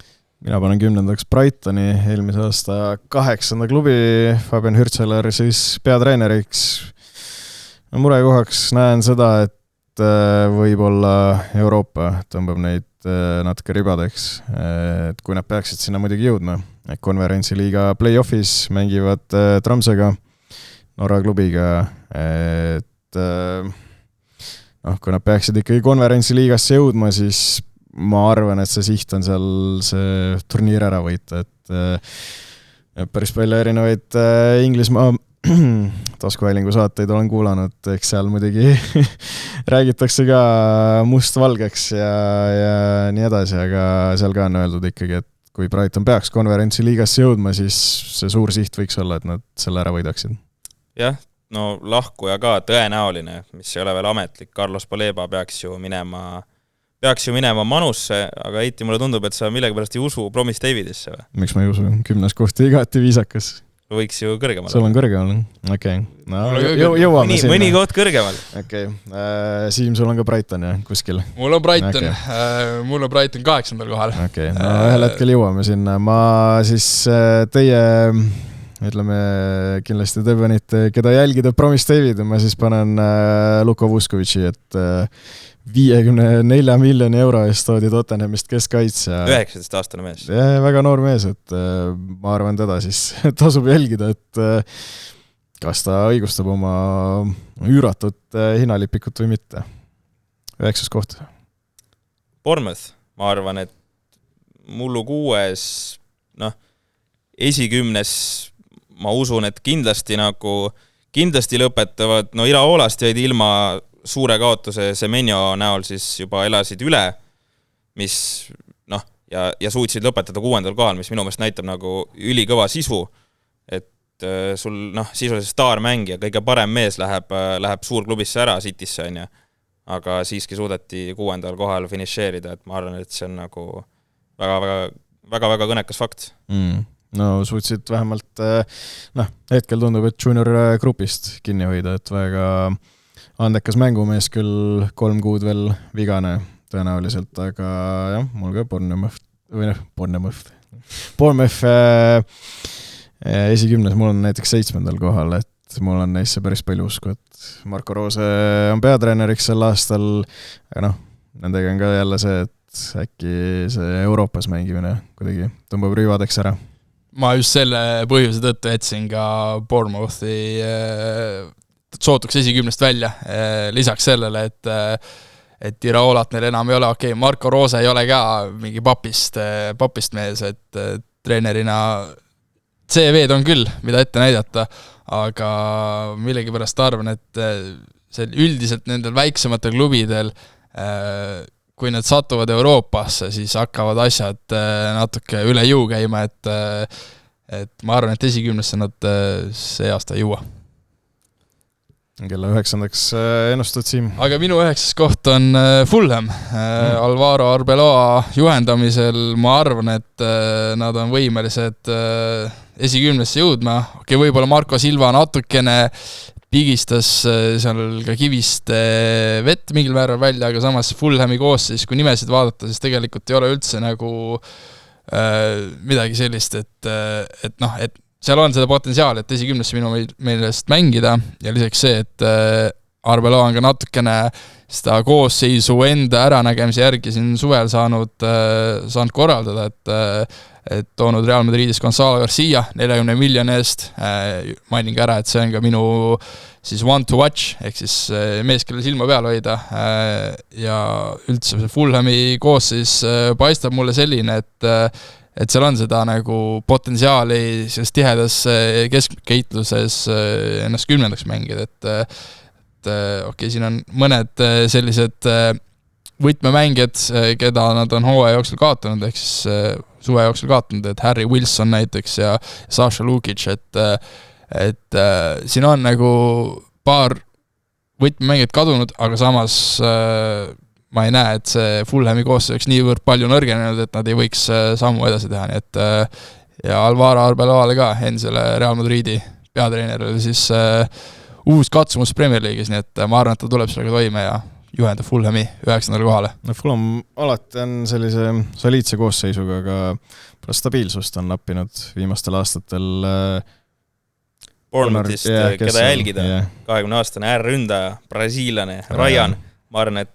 Mina panen 10. Brightoni, eelmise aasta 8. klubi, Fabian Hürtseler siis peatreeneriks. Murekohaks näen seda, et võib-olla Euroopa tõmbab neid natuke ribadeks, et kui nad peaksid sinna muidugi jõudma, et konverentsiliiga play-offis mängivad Tromsøga, Norra klubiga, et kui nad peaksid ikkagi konverentsiliigasse jõudma, siis ma arvan, et see siht on seal see turniir ära võita, et päris palju erinevaid Inglismaa taskuhäälingu saateid olen kuulanud, eks seal muidugi räägitakse ka mustvalgeks ja nii edasi, aga seal ka on öeldud ikkagi, et kui Brighton peaks konverentsiliigasse jõudma, siis see suur siht võiks olla, et nad selle ära võidaksid. Jah, no lahkuja ka tõenäoline, mis ei ole veel ametlik, Carlos Baleba peaks ju minema Manusse, aga Heiti mulle tundub, et sa millegipärast ei usu Promise Davidisse või? Miks ma ei usu? 10. kohti igati viisakas. võiks ju kõrgemal. Sul on kõrgemal, okei. No, jõuame sinna. Mõni koht kõrgemal. Okei. Siim, sul on ka Brighton, jah, kuskil? Mul on Brighton, mul on Brighton 8. kohal. Okei, no ühel hetkel jõuame sinna. Ma siis teie, ütleme, kindlasti te panite, keda jälgida Promise David, ma siis panen Luka Vuskovici, et 54 miljoni euro eest toodi Tottenhamist keskkaitsja. 19-aastane mees. Väga noor mees, et ma arvan teda siis tasub jälgida, et kas ta õigustab oma üüratut hinnalipikut või mitte. 9. koht. Bournemouth, ma arvan, et mullu 6. esikümnes ma usun, et kindlasti lõpetavad, Iraolast jäid ilma suure kaotuse Semenyo näol siis juba elasid üle, mis ja suutsid lõpetada 6. kohal, mis minu meelest näitab nagu ülikõva sisu, et sul sisuliselt staarmängija, kõige parem mees läheb suurklubisse ära Citysse, on ju, aga siiski suudeti 6. kohal finišeerida, et ma arvan, et see on nagu väga kõnekas fakt. No suutsid vähemalt, hetkel tundub, et junior grupist kinni hoida, et väga andekas mängumees, küll 3 kuud veel vigane tõenäoliselt, aga jah, mul ka Bournemouth esikümnes, mul on näiteks 7. kohal, et mul on neisse päris palju usku, et Marco Rose on peatreeneriks sel aastal, aga nendega on ka jälle see, et äkki see Euroopas mängimine kuidagi tõmbab rüüvadeks ära. Ma just selle põhjuse tõttu etsin ka Bournemouthi sootuks esikümnest välja, lisaks sellele, et Iraolat neil enam ei ole, Marco Rose ei ole ka mingi papist mees, et treenerina CV-d on küll, mida ette näidata, aga millegipärast arvan, et see üldiselt nendel väiksematel klubidel, kui need satuvad Euroopasse, siis hakkavad asjad natuke üle jõu käima, et ma arvan, et esikümnesse nad see aasta ei jõua. Kelle 9. ennustad, Siim? Aga minu 9. koht on Fulham. Alvaro Arbeloa juhendamisel ma arvan, et nad on võimelised esikümnesse jõudma. Võib-olla Marco Silva natukene pigistas seal ka kivist vett mingil määral välja, aga samas Fulhami koosseis, kui nimesid vaadata, siis tegelikult ei ole üldse nagu midagi sellist, et seal on seda potentsiaali, et esikümnesse minu meelest mängida ja lisaks see, et Arbeloa on ka natukene seda koosseisu enda äranägemise järgi siin suvel saanud korraldada, et toonud Real Madridis Gonzalo Garcia 40 miljoni eest, mainin ka ära, et see on ka minu siis one to watch, ehk siis mees, kelle silma peal hoida ja üldse see Fulhami koosseis paistab mulle selline, et seal on seda nagu potentsiaali selles tihedas keskkeitluses ennast 10. mängida, et siin on mõned sellised võtmemängijad, keda nad on hooaja jooksul kaotanud, ehk siis suve jooksul kaotanud, et Harry Wilson näiteks ja Sasha Lukic, et siin on nagu paar võtmemängijad kadunud, aga samas ma ei näe, et see Fulhami koosseis niivõrd palju nõrgenenud, et nad ei võiks sammu edasi teha, nii et ja Alvaro Arbeloale ka, endisele Real Madridi peatreenerile siis uus katsumus Premier League'is, nii et ma arvan, et ta tuleb sellega toime ja juhendab Fulhami 9. kohale. Fulham alati on sellise soliidse koosseisuga, aga stabiilsust on nappinud viimastel aastatel. Bournemouthist, keda jälgida, 20-aastane äärründaja, brasiillane, Ryan, ma arvan, et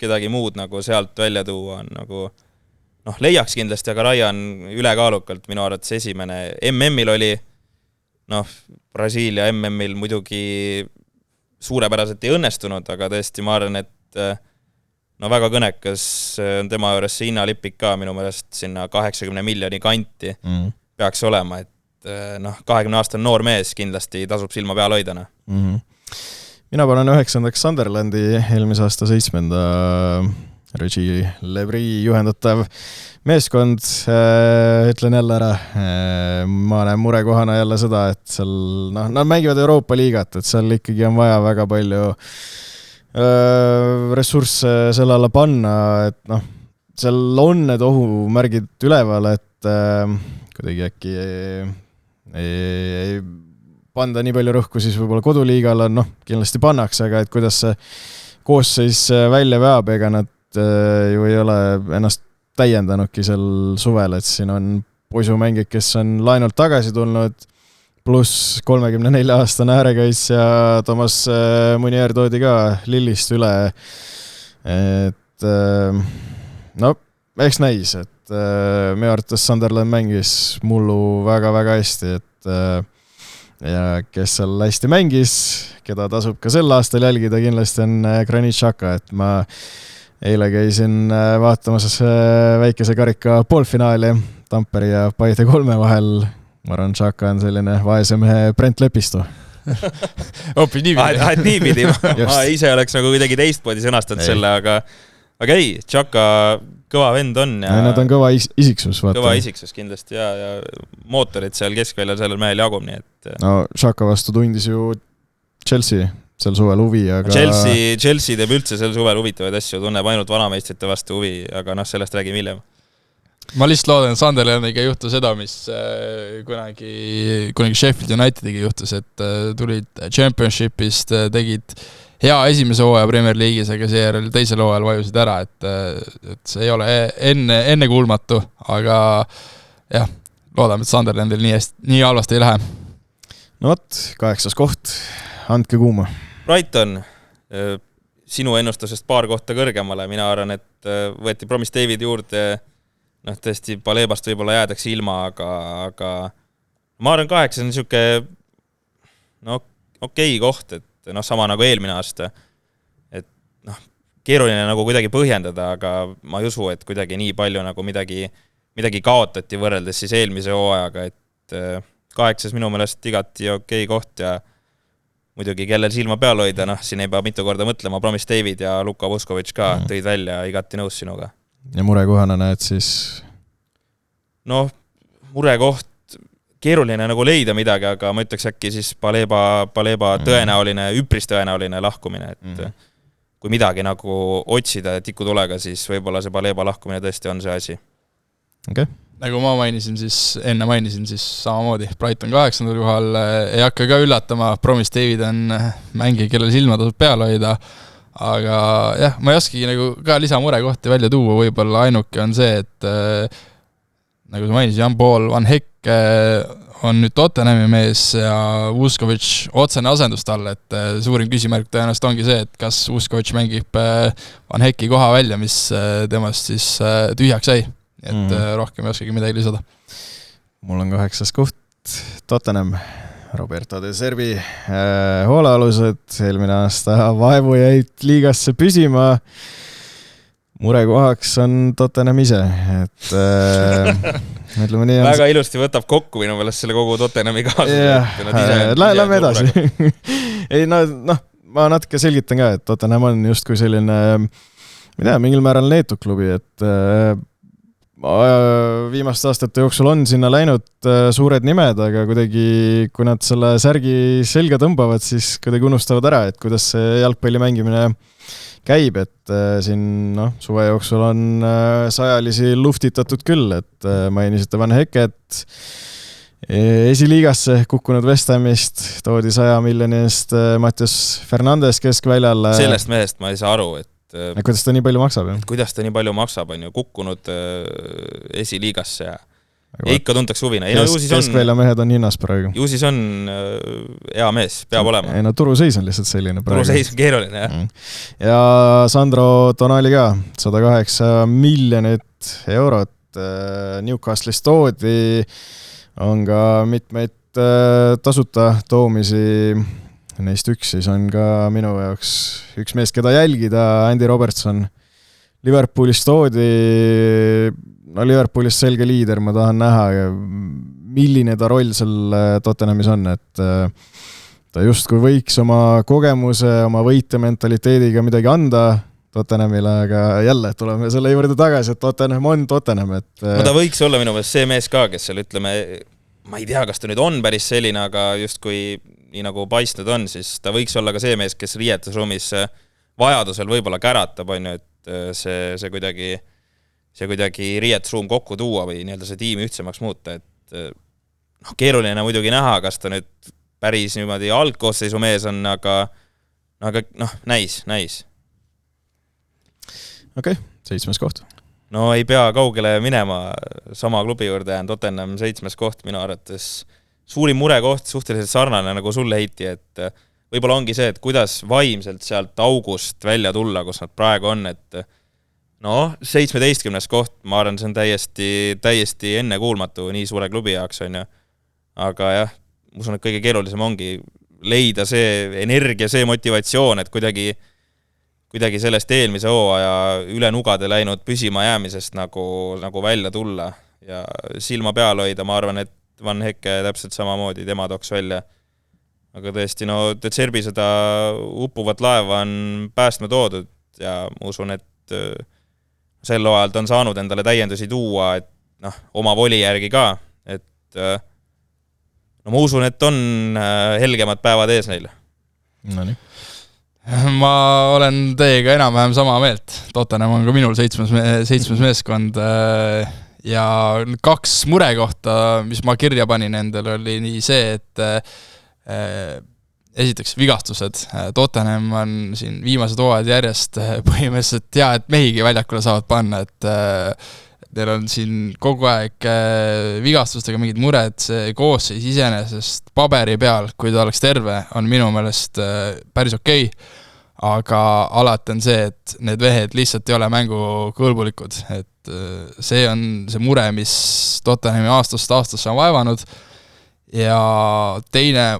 kedagi muud nagu sealt välja tuua on nagu leiaks kindlasti, aga Ryan ülekaalukalt minu arvates esimene. MM-il oli Brasiilia MM-il muidugi suurepäraselt ei õnnestunud, aga tõesti ma arvan, et väga kõnekas on tema juures see hinnalipik ka minu meelest sinna 80 miljoni kanti peaks olema, et 20-aastane noor mees kindlasti tasub silma peal hoidana. Mina panen 9. Sunderlandi eelmise aasta 7. Reggie Lebri juhendatav meeskond, ütlen jälle ära, ma näen murekohana jälle seda, et seal, nad mängivad Euroopa liigat, et seal ikkagi on vaja väga palju ressursse selle alla panna, et seal on need ohumärgid üleval, et kuidagi äkki ei panda nii palju rõhku, siis võib-olla koduliigale, kindlasti pannakse, aga et kuidas see koosseis välja veab, ega nad ju ei ole ennast täiendanudki sel suvel, et siin on poisumängid, kes on lainult tagasi tulnud, pluss 34-aastane äärekäisja Thomas Munier toodi ka Lillist üle, et eks näis, et meie arvates Sunderland mängis mullu väga-väga hästi, et ja kes seal hästi mängis, keda tasub ka sel aastal jälgida, kindlasti on Granit Xhaka, et ma eile käisin vaatamas väikese karika poolfinaali Tamperi ja Paide 3 vahel. Ma arvan, Xhaka on selline vaese mehe Brent Lepistu. Hoopis niipidi. Niipidi. Ma ise oleks nagu kuidagi teistmoodi sõnastanud selle, aga ei, Xhaka kõva vend on. Ja nad on kõva isiksus. Vaata. Kõva isiksus kindlasti ja mootorid seal keskväljal sellel mehel jagub. Nii et... No Xhaka vastu tundis ju Chelsea sel suvel huvi, aga... Chelsea teeb üldse sel suvel huvitavaid asju, tunneb ainult vanameistrite vastu huvi, aga sellest räägime hiljem. Ma lihtsalt loodan, et Sunderlandiga ei juhtu seda, mis kunagi Sheffield Unitediga juhtus, et tulid Championshipist, tegid hea esimese hooaja Premier League'is, aga seejärel teisel hooajal vajusid ära, et see ei ole enne kuulmatu, aga jah, loodame, et Sunderlandil nii halvasti ei lähe. No võt, 8. koht, andke kuuma. Brighton, sinu ennustusest paar kohta kõrgemale, mina arvan, et võeti Promise David juurde, tõesti Palebast võib-olla jäädakse ilma, aga ma arvan 8 on niisugune okei koht, et sama nagu eelmine aasta, et keeruline nagu kuidagi põhjendada, aga ma ei usu, et kuidagi nii palju nagu midagi kaotati võrreldes siis eelmise hooajaga, et 8 minu meelest igati okei koht ja muidugi kellel silma peal hoida, siin ei pea mitu korda mõtlema, Promise David ja Luka Vuskovic ka tõid välja igati nõus sinuga. Ja murekohana näed siis? Murekoht, keeruline nagu leida midagi, aga ma ütleks äkki siis Paleba tõenäoline, üpris tõenäoline lahkumine, et kui midagi nagu otsida tikutulega, siis võib-olla see Paleba lahkumine tõesti on see asi. Okay. Nagu ma enne mainisin, siis samamoodi Brighton 8. kohal ei hakka ka üllatama, Promise David on mängi, kellel silma tasub peal hoida, aga jah, ma ei oskagi nagu ka lisamurekohti välja tuua, võib-olla ainuke on see, et nagu sa mainisid, Jan-Paul Van Hek on nüüd Tottenhami mees ja Vuskovic otsene asendus talle, et suurim küsimärk tõenäoliselt ongi see, et kas Vuskovic mängib Van Heki koha välja, mis temast siis tühjaks jäi. Et rohkem ei oskagi midagi lisada. Mul on 8. koht Tottenham, Roberto De Zerbi hoolealused, eelmine aasta vaevu jäid liigasse püsima. Murekohaks on Tottenham ise, et ütleme nii on... Väga ilusti võtab kokku minu meelest selle kogu Tottenhami kaasa. Lähme edasi. Ei, ma natuke selgitan ka, et Tottenham on justkui selline, mingil määral neetuklubi, et viimaste aastate jooksul on sinna läinud suured nimed, aga kuidagi, kui nad selle särgi selga tõmbavad, siis kuidagi unustavad ära, et kuidas see jalgpalli mängimine käib, et siin suve jooksul on sajalisi luftitatud küll, et mainisite Van Heket esiliigasse kukkunud West Hamist, toodi 100 miljoni eest Mattias Fernandes keskväljale. Sellest mehest ma ei saa aru, et kuidas ta nii palju maksab? Kuidas ta nii palju maksab, on ju kukkunud esiliigasse ja ikka tuntakse huvina. Keskvälja mehed on hinnas praegu. Ju siis on hea mees, peab olema. Ei, turuseis on lihtsalt selline praegu. Turuseis on keeruline, jah. Ja Sandro Tonali ka, 108 miljonit eurot Newcastle'ist toodi, on ka mitmeid tasuta toomisi. Neist üks siis on ka minu jaoks üks mees, keda jälgida, Andy Robertson. Liverpoolist toodi, Liverpoolist selge liider, ma tahan näha, milline ta roll seal Tottenhamis on, et ta justkui võiks oma kogemuse, oma võitjamentaliteediga midagi anda Tottenhamile, aga jälle tuleme selle juurde tagasi, et Tottenham on Tottenham. Ta võiks olla minu meelest see mees ka, kes seal ütleme, ma ei tea, kas ta nüüd on päris selline, aga justkui nii nagu paistnud on, siis ta võiks olla ka see mees, kes riietusruumis vajadusel võib-olla käratab, on ju, et see kuidagi riietusruum kokku tuua või nii-öelda see tiimi ühtsemaks muuta, et keeruline muidugi näha, kas ta nüüd päris niimoodi algkoosseisu mees on, aga näis. Okei, 7. koht. No ei pea kaugele minema, sama klubi juurde jään, Tottenham 7. koht minu arvates. Suurim murekoht suhteliselt sarnane nagu sulle heiti, et võib-olla ongi see, et kuidas vaimselt sealt august välja tulla, kus nad praegu on, et 17. koht, ma arvan, see on täiesti ennekuulmatu nii suure klubi jaoks, on ju. Aga jah, ma usun, et kõige keerulisem ongi leida see energia, see motivatsioon, et kuidagi sellest eelmise hooaja üle nugade läinud püsima jäämisest nagu välja tulla ja silma peal hoida, ma arvan, et Van Hekke täpselt samamoodi, tema tooks välja. Aga tõesti, De Zerbi seda uppuvat laeva on päästma toodud ja ma usun, et sel hooajal ta on saanud endale täiendusi tuua, et oma voli järgi ka, et ma usun, et on helgemad päevad ees neile. No nii. Ma olen teiega enam-vähem sama meelt. Tottenham on ka minul 7. meeskond ja 2 murekohta, mis ma kirja panin endal, oli nii see, et esiteks vigastused. Tottenham on siin viimased hooajad järjest põhimõtteliselt et mehigi väljakule saavad panna, et neil on siin kogu aeg vigastustega mingid mured, see koosseis iseenesest paberi peal, kui ta oleks terve, on minu meelest päris okei. Aga alati on see, et need vehed lihtsalt ei ole mängukõlbulikud, et see on see mure, mis Tottenhami aastast on vaevanud ja teine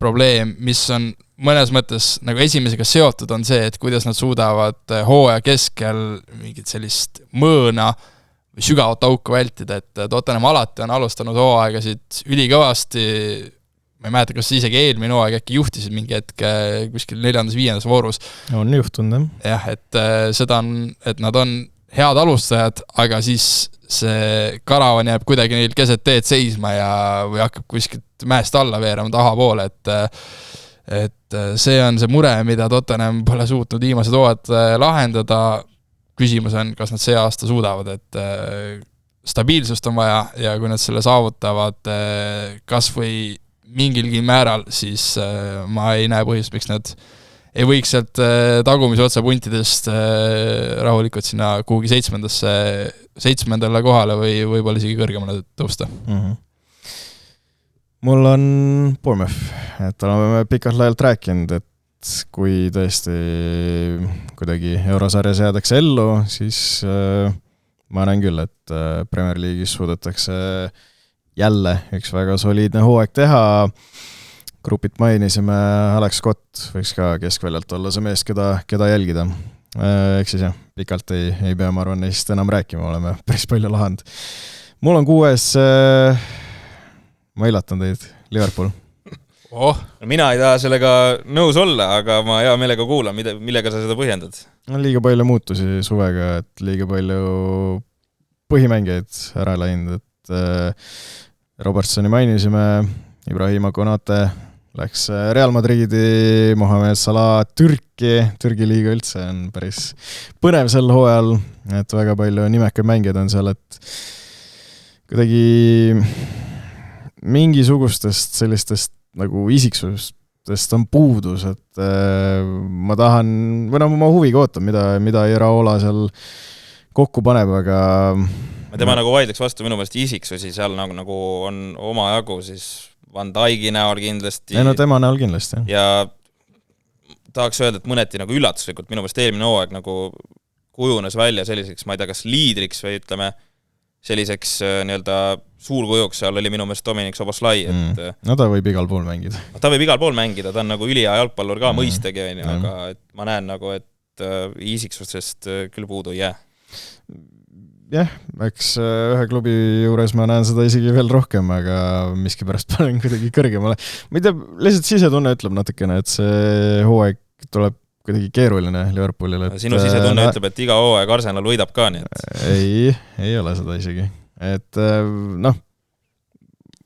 probleem, mis on mõnes mõttes nagu esimesega seotud, on see, et kuidas nad suudavad hooaja keskel mingit sellist mõõna või sügavat auku vältida, et Tottenham alati on alustanud hooaegasid ülikõvasti. Ma ei mäleta, kas isegi eelmine hooaeg äkki juhtisid mingi hetk kuskil 4.-5. voorus. On juhtunud, jah. Et seda on, et nad on head alustajad, aga siis see karavan jääb kuidagi neil keset teed seisma või hakkab kuskilt mäest alla veerama taha poole, et see on see mure, mida Tottenham pole suutnud viimased hooajad lahendada. Küsimus on, kas nad see aasta suudavad, et stabiilsust on vaja ja kui nad selle saavutavad kas või mingilgi määral, siis ma ei näe põhjust, miks nad ei võiks sealt tagumise otsa puntidest rahulikult sinna kuhugi 7. kohale või võib-olla isegi kõrgemale tõusta. Mul on Bournemouth, et oleme pikalt laialt rääkinud, et kui tõesti kuidagi eurosarjas jäädakse ellu, siis ma näen küll, et Premier League'is suudetakse jälle üks väga soliidne hooaeg teha. Grupit mainisime, Alex Scott võiks ka keskväljalt olla see mees, keda jälgida. Eks siis jah, pikalt ei pea, ma arvan, neist enam rääkima, oleme päris palju lahanud. Mul on 6. Ma illatan teid, Liverpool. Mina ei taha sellega nõus olla, aga ma hea meelega kuulan, millega sa seda põhjendad. On liiga palju muutusi suvega, et liiga palju põhimängijaid ära läinud, et Robertsoni mainisime, Ibrahima Konate läks Real Madridi, Mohamed Salah Türgi liiga üldse on päris põnev sel hooajal, et väga palju nimekaid mängijad on seal, et kuidagi mingisugustest sellistest nagu isiksustest on puudus, et ma tahan, või ma huviga ootan, mida Iraola seal kokku paneb, aga tema nagu vaidleks vastu minu meelest isiksusi seal nagu on oma jagu, siis Van Dijk'i näol kindlasti. Ei, tema näol kindlasti. Ja tahaks öelda, et mõneti nagu üllatuslikult minu meelest eelmine hooaeg nagu kujunes välja selliseks, ma ei tea, kas liidriks või ütleme selliseks nii-öelda suurkujuks, seal oli minu meelest Dominic Soboslai. No ta võib igal pool mängida. Ta võib igal pool mängida, ta on nagu ülihea jalgpallur ka mõistagi, aga et ma näen nagu, et isiksustest küll puudu ei jää. Jah, eks ühe klubi juures ma näen seda isegi veel rohkem, aga miskipärast panen kuidagi kõrgemale. Ma ei tea, lihtsalt sisetunne ütleb natukene, et see hooaeg tuleb kuidagi keeruline Liverpoolile. Sinu sisetunne ütleb, et iga hooaeg Arsenal võidab ka, nii et... Ei ole seda isegi. Et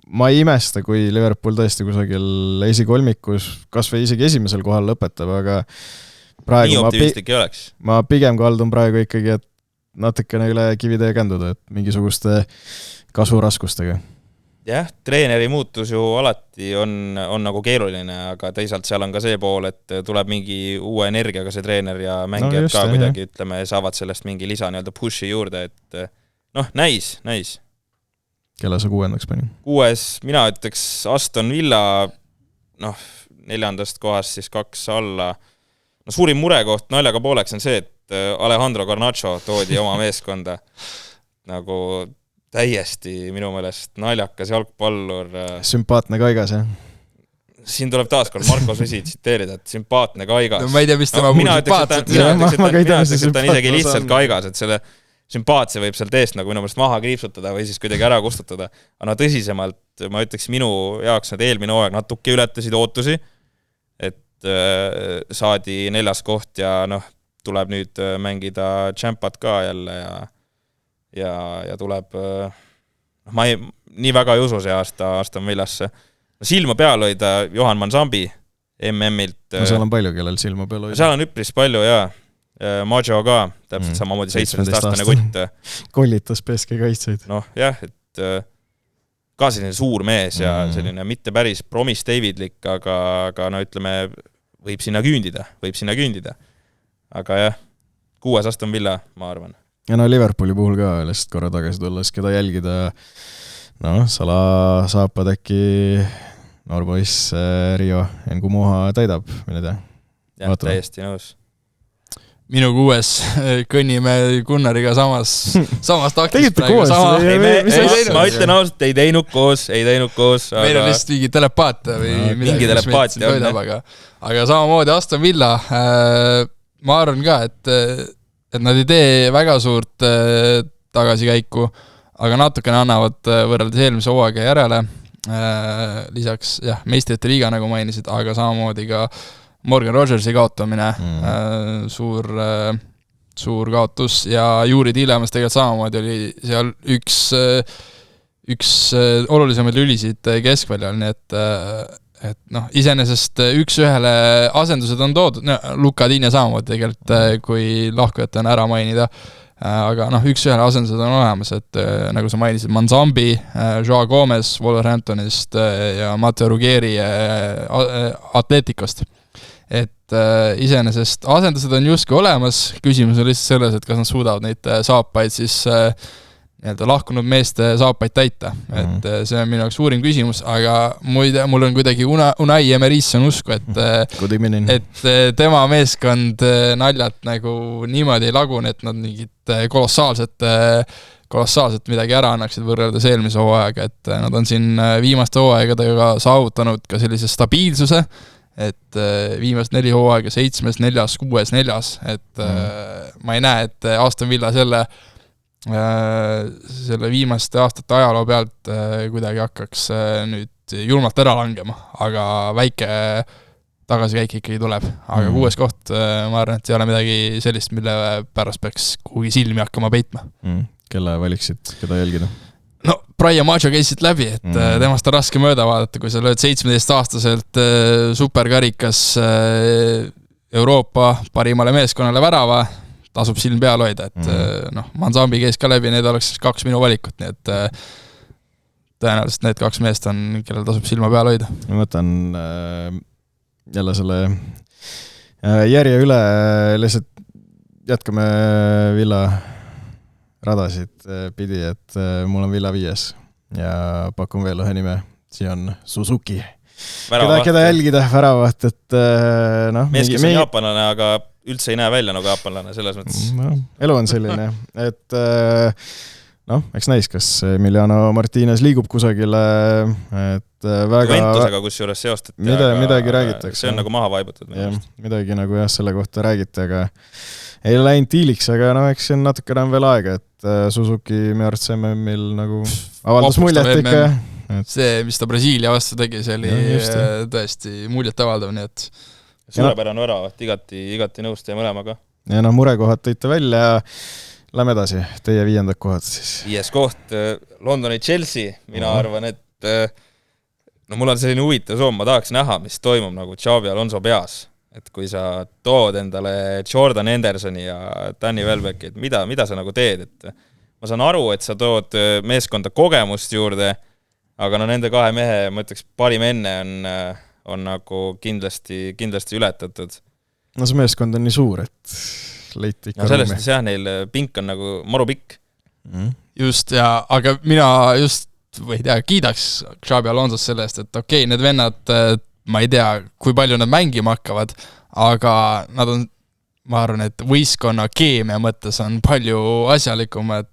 ma ei imesta, kui Liverpool tõesti kusagil esikolmikus, kas või isegi esimesel kohal lõpetab, aga praegu nii optimistlik ei oleks. Ma pigem kaldun praegu ikkagi, et natukene üle kivide ja känduda, et mingisuguste kasvuraskustega. Jah, treeneri muutus ju alati on nagu keeruline, aga teisalt seal on ka see pool, et tuleb mingi uue energiaga see treener ja mängijad ka kuidagi, ütleme, saavad sellest mingi lisa nii-öelda pushi juurde, et näis. Kelle sa 6. panin? 6, mina ütleks Aston Villa, 4. kohast siis 2 alla. Suurim murekoht naljaga pooleks on see, et Alejandro Garnacho toodi oma meeskonda nagu täiesti minu meelest naljakas jalgpallur. Sümpaatne kaigas, jah? Siin tuleb taaskord Marko Susi tsiteerida, et sümpaatne kaigas. No, ma ei tea, mis tema puhul sümpaatset. Mina ütleks, et ta on isegi lihtsalt kaigas, et selle sümpaatse võib sealt eest nagu minu meelest maha kriipsutada või siis kuidagi ära kustutada. Aga tõsisemalt, ma ütleks, minu jaoks need eelmine hooaeg natuke ületasid ootusi, et saadi 4. koht ja tuleb nüüd mängida Champat ka jälle ja tuleb, ma nii väga ei usu see aasta Villasse. Silma peal hoida Johan Manzambi MM-ilt. No seal on palju, kellel silma peal hoida. Seal on üpris palju, jaa. Majo ka, täpselt samamoodi 17-aastane kutt. Kollitas peske kaitseid. Jah, et ka selline suur mees ja selline mitte päris promis Davidlik, aga ütleme, võib sinna küündida. Aga jah, 6 Aston Villa, ma arvan. Ja Liverpooli puhul ka lihtsalt korra tagasi tulles, keda jälgida, Sala saapad äkki Noorpoiss Rio Engumoha täidab, mille tea? Jah, täiesti nõus. Minu 6 kõnnime Gunnariga samas taktis tegite koos? Ma ütlen ausalt, ei teinud koos. Meil on lihtsalt mingi telepaate või mingi telepaatia on. Aga samamoodi Aston Villa, ma arvan ka, et nad ei tee väga suurt tagasikäiku, aga natukene annavad võrreldes eelmise hooaega järele. Lisaks, meistrite liiga, nagu mainisid, aga samamoodi ka Morgan Rogersi kaotamine, suur kaotus ja Juuri Tiilemas tegelikult samamoodi oli seal üks olulisemaid lülisid keskväljal, nii et iseenesest 1-1 asendused on toodud, Luka Tiine samamoodi tegelikult, kui lahkujat on ära mainida, aga 1-1 asendused on olemas, et nagu sa mainisid, Manzambi, Joao Gomez Wolverhamptonist ja Matteo Ruggeri Atletikost. Et iseenesest asendused on justkui olemas, küsimus on lihtsalt selles, et kas nad suudavad neid saapaid siis lahkunud meeste saapaid täita, et see on minu jaoks suurim küsimus, aga mul on kuidagi Unai Emerisse on usku, et tema meeskond naljalt nagu niimoodi ei lagune, et nad mingit kolossaalset midagi ära annaksid võrreldes eelmise hooaega, et nad on siin viimaste hooaegadega saavutanud ka sellise stabiilsuse, et viimast 4 hooaega 7, 4, 6, 4, et ma ei näe, et Aston Villa selle viimaste aastate ajaloo pealt kuidagi hakkaks nüüd julmalt ära langema, aga väike tagasikäik ikkagi tuleb, aga 6 koht, ma arvan, et ei ole midagi sellist, mille pärast peaks kuhugi silmi hakkama peitma. Kelle valiksid, keda jälgida? Brian Maggio käisid läbi, et temast on raske mööda vaadata, kui sa lööd 17-aastaselt superkarikas Euroopa parimale meeskonnale värava, tasub silm peal hoida, et Manzambi käis ka läbi, need oleks 2 minu valikut, nii et tõenäoliselt need 2 meest on, kellel tasub silma peal hoida. Ma võtan jälle selle järje üle, lihtsalt jätkame Villa radasid pidi, et mul on Villa 5 ja pakun veel ühe nime, siin on Suzuki. Keda jälgida, väravaht, et mees, kes on jaapanlane, aga üldse ei näe välja nagu jaapanlane selles mõttes. Elu on selline, et eks näis, kas Emiliano Martinez liigub kusagile, et väga Juventusega kusjuures seostati, midagi räägitakse. See on nagu maha vaibutud. Midagi nagu selle kohta räägiti, aga ei läinud tiiliks, aga eks siin natukene on veel aega, et Suzuki minu arvates MM-il nagu avaldas muljet ikka. See, mis ta Brasiilia vastu tegi, see oli tõesti muljet avaldav, nii et suurepärane väravat, igati nõus teie mõlemaga. Ja murekohad tõite välja ja lähme edasi, teie 5. kohad siis. 5. koht, Londoni Chelsea, mina arvan, et mul on selline huvitav soov, ma tahaks näha, mis toimub nagu Xavi Alonso peas. Et kui sa tood endale Jordan Hendersoni ja Danny Welbecki, et mida sa nagu teed, et ma saan aru, et sa tood meeskonda kogemust juurde, aga no nende kahe mehe, ma ütleks, parim enne on nagu kindlasti ületatud. No see meeskond on nii suur, et leiti ikka no sellest ruumi. Jah, neil pink on nagu maru pikk. Just, ja aga mina just, või ei tea, kiidaks Xabi Alonsost sellest, et okei, need vennad, ma ei tea, kui palju nad mängima hakkavad, aga nad on, ma arvan, et võistkonna keemia mõttes on palju asjalikumad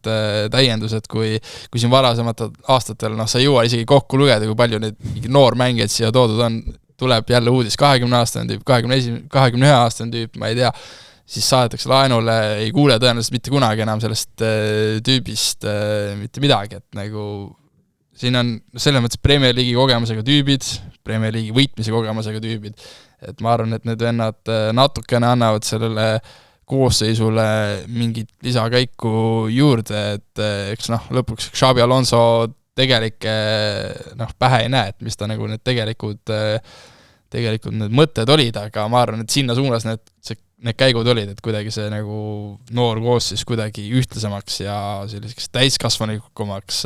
täiendused, kui siin varasemad aastatel, sa ei jõua isegi kokku lugeda, kui palju neid noormängijaid siia toodud on, tuleb jälle uudis 20-aastane tüüp, 21-aastane tüüp, ma ei tea, siis saadetakse laenule, ei kuule tõenäoliselt mitte kunagi enam sellest tüübist mitte midagi, et nagu siin on selles mõttes Premier League'i kogemusega tüübid, Premier League'i võitmise kogemusega tüübid, et ma arvan, et need vennad natukene annavad sellele koosseisule mingit lisakäiku juurde, et eks lõpuks Xabi Alonso tegelikke pähe ei näe, et mis ta nagu need tegelikult need mõtted olid, aga ma arvan, et sinna suunas need käigud olid, et kuidagi see nagu noor koosseis kuidagi ühtlasemaks ja selliseks täiskasvanikumaks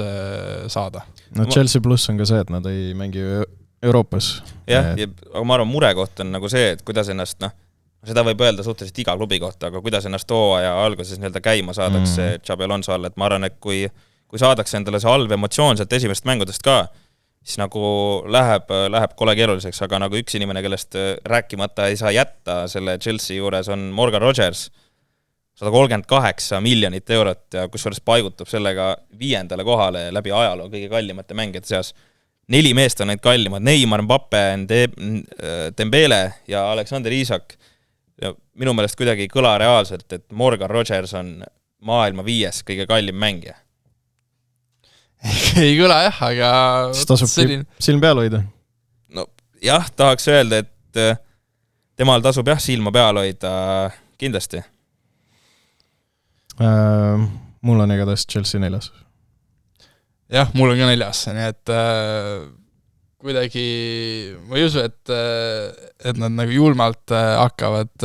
saada. No Chelsea pluss on ka see, et nad ei mängi Euroopas. Jah, aga ma arvan, murekoht on nagu see, et kuidas ennast, seda võib öelda suhteliselt iga klubi kohta, aga kuidas ennast hooaja alguses nii-öelda käima saadakse Xabi Alonso all, et ma arvan, et kui saadakse endale see halb emotsioonselt esimesest mängudest ka, siis nagu läheb kole keeruliseks, aga nagu üks inimene, kellest rääkimata ei saa jätta selle Chelsea juures on Morgan Rogers, 138 miljonit eurot ja kusjuures paigutab sellega 5. kohale läbi ajaloo kõige kallimate mängijate seas. 4 meest on neid kallimad, Neymar, Mbappe, Dembele ja Alexander Isak. Ja minu meelest kuidagi ei kõla reaalselt, et Morgan Rogers on maailma 5. kõige kallim mängija. Ei kõla jah, aga siis tasub silm peal hoida. No jah, tahaks öelda, et temal tasub jah silma peal hoida kindlasti. Mul on igatahes Chelsea 4. Jah, mul on ka 4, nii et kuidagi ma ei usu, et nad nagu julmalt hakkavad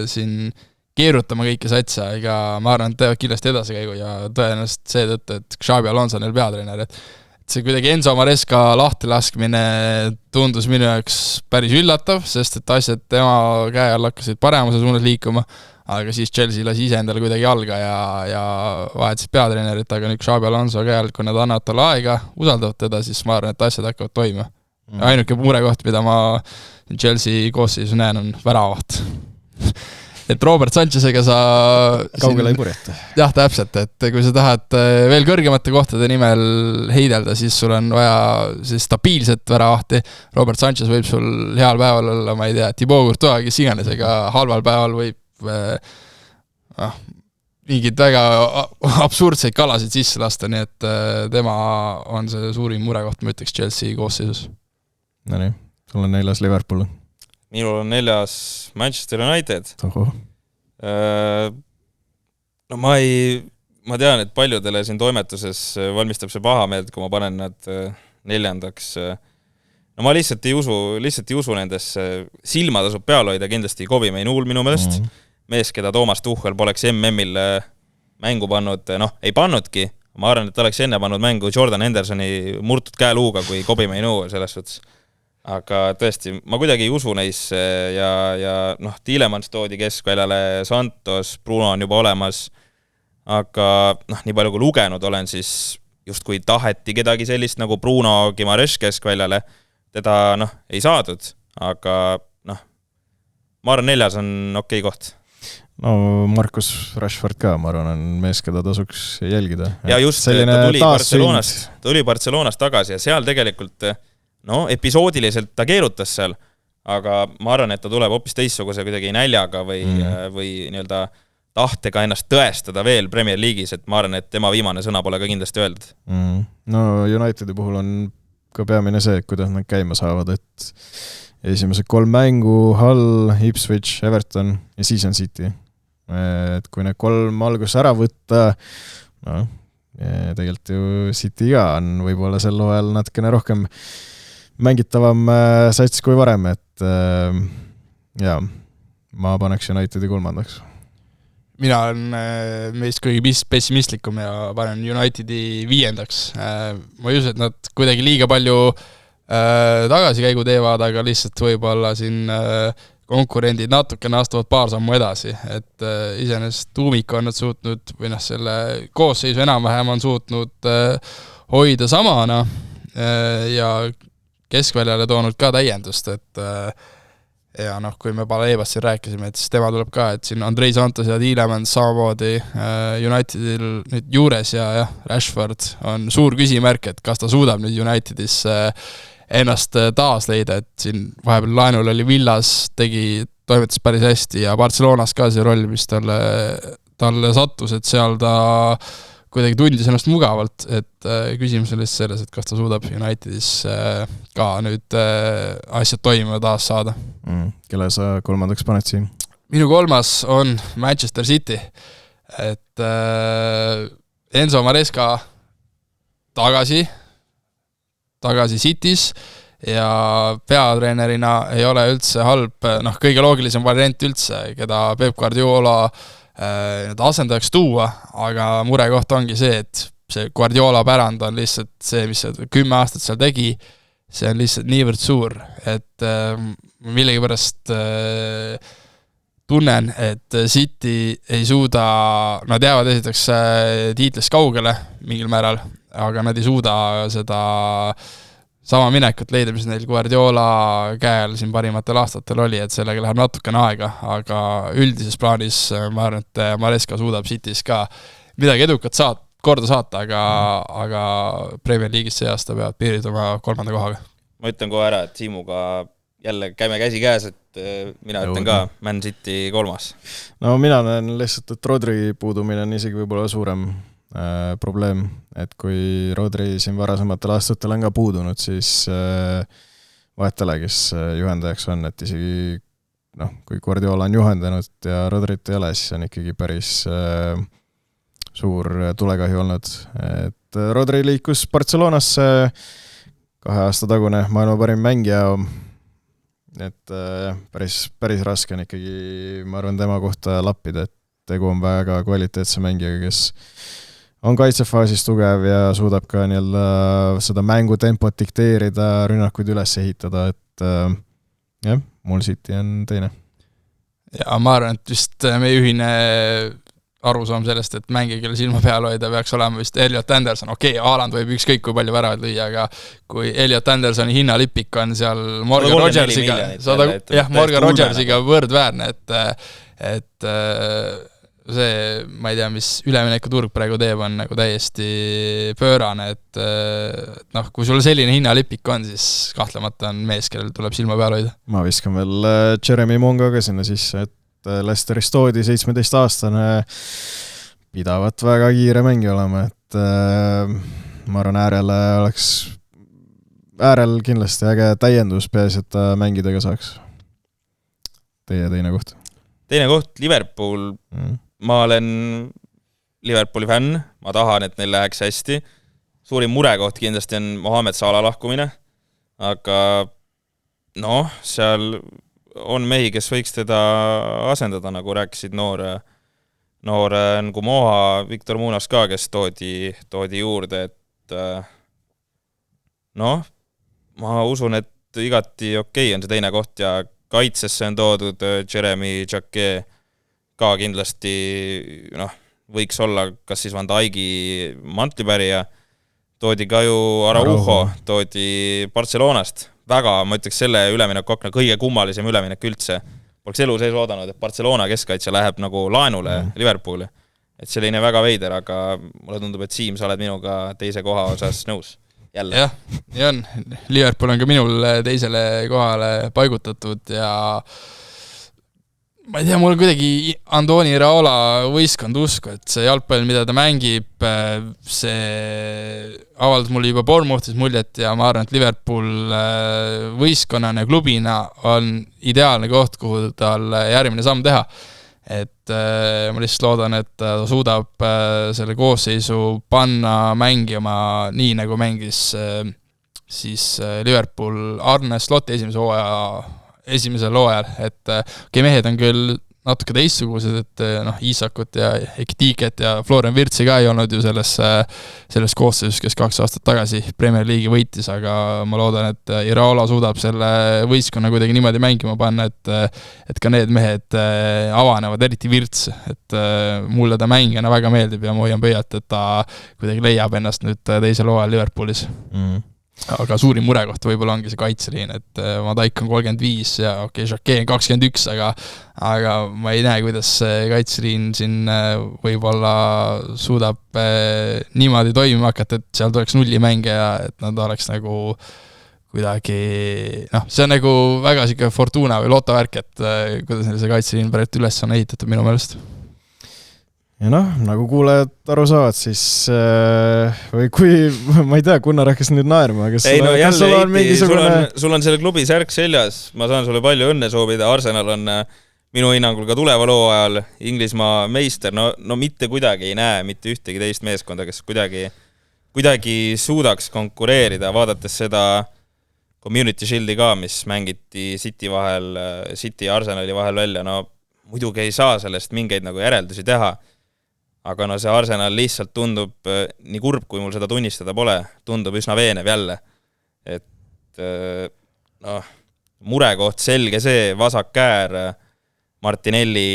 siin keerutama kõike satsa, ega ma arvan, et teevad kindlasti edasikäigu ja tõenäoliselt seetõttu, et Xabi Alonso on neil peatreener, et see kuidagi Enzo Maresca lahtilaskmine tundus minu jaoks päris üllatav, sest et asjad tema käe all hakkasid paremuse suunas liikuma, aga siis Chelsea lasi ise endale kuidagi jalga ja vahetasid peatreenerit, aga nüüd Xabi Alonso käe all, kui nad annavad talle aega, usaldavad teda, siis ma arvan, et asjad hakkavad toima. Ainuke murekoht, mida ma Chelsea koosseisu näen, on väravad. Et Robert Sanchezega sa kaugele ei purjeta. Jah, täpselt, et kui sa tahad veel kõrgemate kohtade nimel heidelda, siis sul on vaja stabiilset väravahti. Robert Sanchez võib sul heal päeval olla, ma ei tea, Thibaut Courtois, kes iganes, ega halval päeval võib mingid väga absurdseid kalasid sisse lasta, nii et tema on see suurim murekoht, ma ütleks Chelsea koosseisus. No nii, sul on 4. Liverpool. Minul on 4. Manchester United. No ma tean, et paljudele siin toimetuses valmistab see pahameelt, kui ma panen nad 4. No ma lihtsalt ei usu nendesse. Silma tasub peal hoida kindlasti Kobe Mainul minu meelest. Mees, keda Toomas Tuchel poleks MM-il mängu pannud, ei pannudki. Ma arvan, et ta oleks enne pannud mängu Jordan Hendersoni murtud käeluuga kui Kobe Mainu selles suhtes. Aga tõesti, ma kuidagi ei usu neisse ja Tielemans toodi keskväljale, Santos, Bruno on juba olemas, aga nii palju kui lugenud olen, siis just kui taheti kedagi sellist nagu Bruno Gimaresh keskväljale, teda ei saadud, aga ma arvan 4. on okei koht. No Marcus Rashford ka, ma arvan, on mees, keda tasuks jälgida. Ja just, ta tuli Barcelonast tagasi ja seal tegelikult episoodiliselt ta keerutas seal, aga ma arvan, et ta tuleb hoopis teistsuguse kuidagi näljaga või nii-öelda tahtega ennast tõestada veel Premier League'is, et ma arvan, et tema viimane sõna pole ka kindlasti öeldud. No Unitedi puhul on ka peamine see, et kuidas nad käima saavad, et esimesed 3 mängu, Hull, Ipswich, Everton ja siis on City. Et kui need 3 algus ära võtta, tegelikult ju City ka on võib-olla sel hooajal natukene rohkem mängitavam sats kui varem, et ma paneks Unitedi 3. mina olen meist kõige pessimistlikum ja panen Unitedi 5. Ma ei usu, et nad kuidagi liiga palju tagasikäigu teevad, aga lihtsalt võib-olla siin konkurendid natukene astuvad paar sammu edasi, et iseenesest tuumik on nad suutnud, või selle koosseisu enam-vähem on suutnud hoida samana ja keskväljale toonud ka täiendust, et ja kui me Balebast siin rääkisime, et siis tema tuleb ka, et siin Andrei Santos ja Tielemans samamoodi Unitedil nüüd juures ja Rashford on suur küsimärk, et kas ta suudab nüüd Unitedis ennast taas leida, et siin vahepeal laenul oli Villas, toimetas päris hästi ja Barcelonas ka see roll, mis talle sattus, et seal ta kuidagi tundis ennast mugavalt, et küsimus on lihtsalt selles, et kas ta suudab Unitedis ka nüüd asjad toimima taas saada. Kelle sa 3. paned siin? Minu 3. on Manchester City, et Enzo Maresca tagasi City's ja peatreenerina ei ole üldse halb, kõige loogilisem variant üldse, keda Pep Guardiola asendajaks tuua, aga murekoht ongi see, et see Guardiola pärand on lihtsalt see, mis 10 aastat seal tegi, see on lihtsalt niivõrd suur, et millegipärast tunnen, et City ei suuda, nad jäävad esiteks tiitlist kaugele mingil määral, aga nad ei suuda seda sama minekut leida, mis neil Guardiola käel siin parimatel aastatel oli, et sellega läheb natukene aega, aga üldises plaanis ma arvan, et Maresca suudab City's ka midagi edukat korda saata, aga Premier League'is see aasta peavad piiriduma 3. kohaga. Ma ütlen kohe ära, et Siimuga jälle käime käsi käes, et mina ütlen ka Man City 3. No mina näen lihtsalt, et Rodri puudumine on isegi võib-olla suurem probleem, et kui Rodri siin varasematel aastatel on ka puudunud, siis vahetele, kes juhendajaks on, et isegi kui Guardiola on juhendanud ja Rodrit ei ole, siis on ikkagi päris suur tulekahju olnud, et Rodri liikus Barcelonasse 2 aasta tagune maailma parim mängija, et päris raske on ikkagi, ma arvan, tema kohta lappida, et tegu on väga kvaliteetse mängijaga, kes on kaitsefaasis tugev ja suudab ka seda mängutempot dikteerida, rünnakuid üles ehitada, et mul City on 2. Ja ma arvan, et vist meie ühine arusaam sellest, et mängija, kelle silma peal hoida, peaks olema vist Elliot Anderson. Haaland võib ükskõik kui palju väravaid lüüa, aga kui Elliot Andersoni hinnalipik on seal Morgan Rodgersiga võrdväärne, et see, ma ei tea, mis üleminekuturg praegu teeb, on nagu täiesti pöörane, et kui sul selline hinnalipik on, siis kahtlemata on mees, kellel tuleb silma peal hoida. Ma viskan veel Jeremy Monga ka sinna sisse, et Leicesteris toodi 17-aastane pidavat väga kiire mängi olema, et ma arvan, äärel kindlasti äge täiendus peas, et ta mängida ka saaks. Teie teine koht? Teine koht, Liverpool. Ma olen Liverpooli fänn, ma tahan, et neil läheks hästi. Suurim murekoht kindlasti on Mohamed Salah lahkumine, aga seal on mehi, kes võiks teda asendada, nagu rääkisid noor Ngumoha, Victor Munas ka, kes toodi juurde, et ma usun, et igati okei on see teine koht ja kaitsesse on toodud Jeremy Jacquet, ka kindlasti võiks olla kas siis Van Dijk'i mantlipärija, toodi ka ju Araujo, toodi Barcelonast, väga, ma ütleks selle üleminekuakna kõige kummalisem üleminek üldse. Poleks elu sees oodanud, et Barcelona keskkaitse läheb nagu laenule Liverpooli. Et selline väga veider, aga mulle tundub, et Siim, sa oled minuga teise koha osas nõus. Jälle. Jah, nii on. Liverpool on ka minul teisele kohale paigutatud ja ma ei tea, mul kuidagi Andoni Iraola võistkond usku, et see jalgpall, mida ta mängib, see avaldas mulle juba Bournemouthis muljet ja ma arvan, et Liverpool võistkonnana ja klubina on ideaalne koht, kuhu tal järgmine samm teha. Et ma lihtsalt loodan, et ta suudab selle koosseisu panna mängima nii, nagu mängis siis Liverpool Arne Slotti esimesel hooajal, et mehed on küll natuke teistsugused, et noh, Iisakut ja Ektiiket ja Florian Virtsi ka ei olnud ju selles koosseisus, kes 2 aastat tagasi Premier League'i võitis, aga ma loodan, et Iraola suudab selle võistkonna kuidagi niimoodi mängima panna, et ka need mehed avanevad, eriti Virts, et mulle ta mängijana väga meeldib ja ma hoian pöialt, et ta kuidagi leiab ennast nüüd teisel hooajal Liverpoolis. Aga suurim murekoht võib-olla ongi see kaitseliin, et Van Dijk on 35 ja Jacquet on 21, aga ma ei näe, kuidas see kaitseliin siin võib-olla suudab niimoodi toimima hakata, et seal tuleks nullimänge ja et nad oleks nagu kuidagi, noh, see on nagu väga siuke Fortuna või Lotovärk, et kuidas neil see kaitseliin pärit üles on ehitatud minu meelest. Ja noh, nagu kuulejad aru saavad, siis või kui, ma ei tea, Gunnar hakkas nüüd naerma, kas sul on mingisugune... Sul on selle klubi särk seljas, ma saan sulle palju õnne soovida, Arsenal on minu hinnangul ka tuleval hooajal Inglismaa meister, no mitte kuidagi ei näe mitte ühtegi teist meeskonda, kes kuidagi suudaks konkureerida, vaadates seda Community Shieldi ka, mis mängiti City ja Arsenali vahel välja, no muidugi ei saa sellest mingeid nagu järeldusi teha. Aga no see Arsenal lihtsalt tundub, nii kurb kui mul seda tunnistada pole, tundub üsna veenev jälle. Et noh, murekoht selge see, vasak käär, Martinelli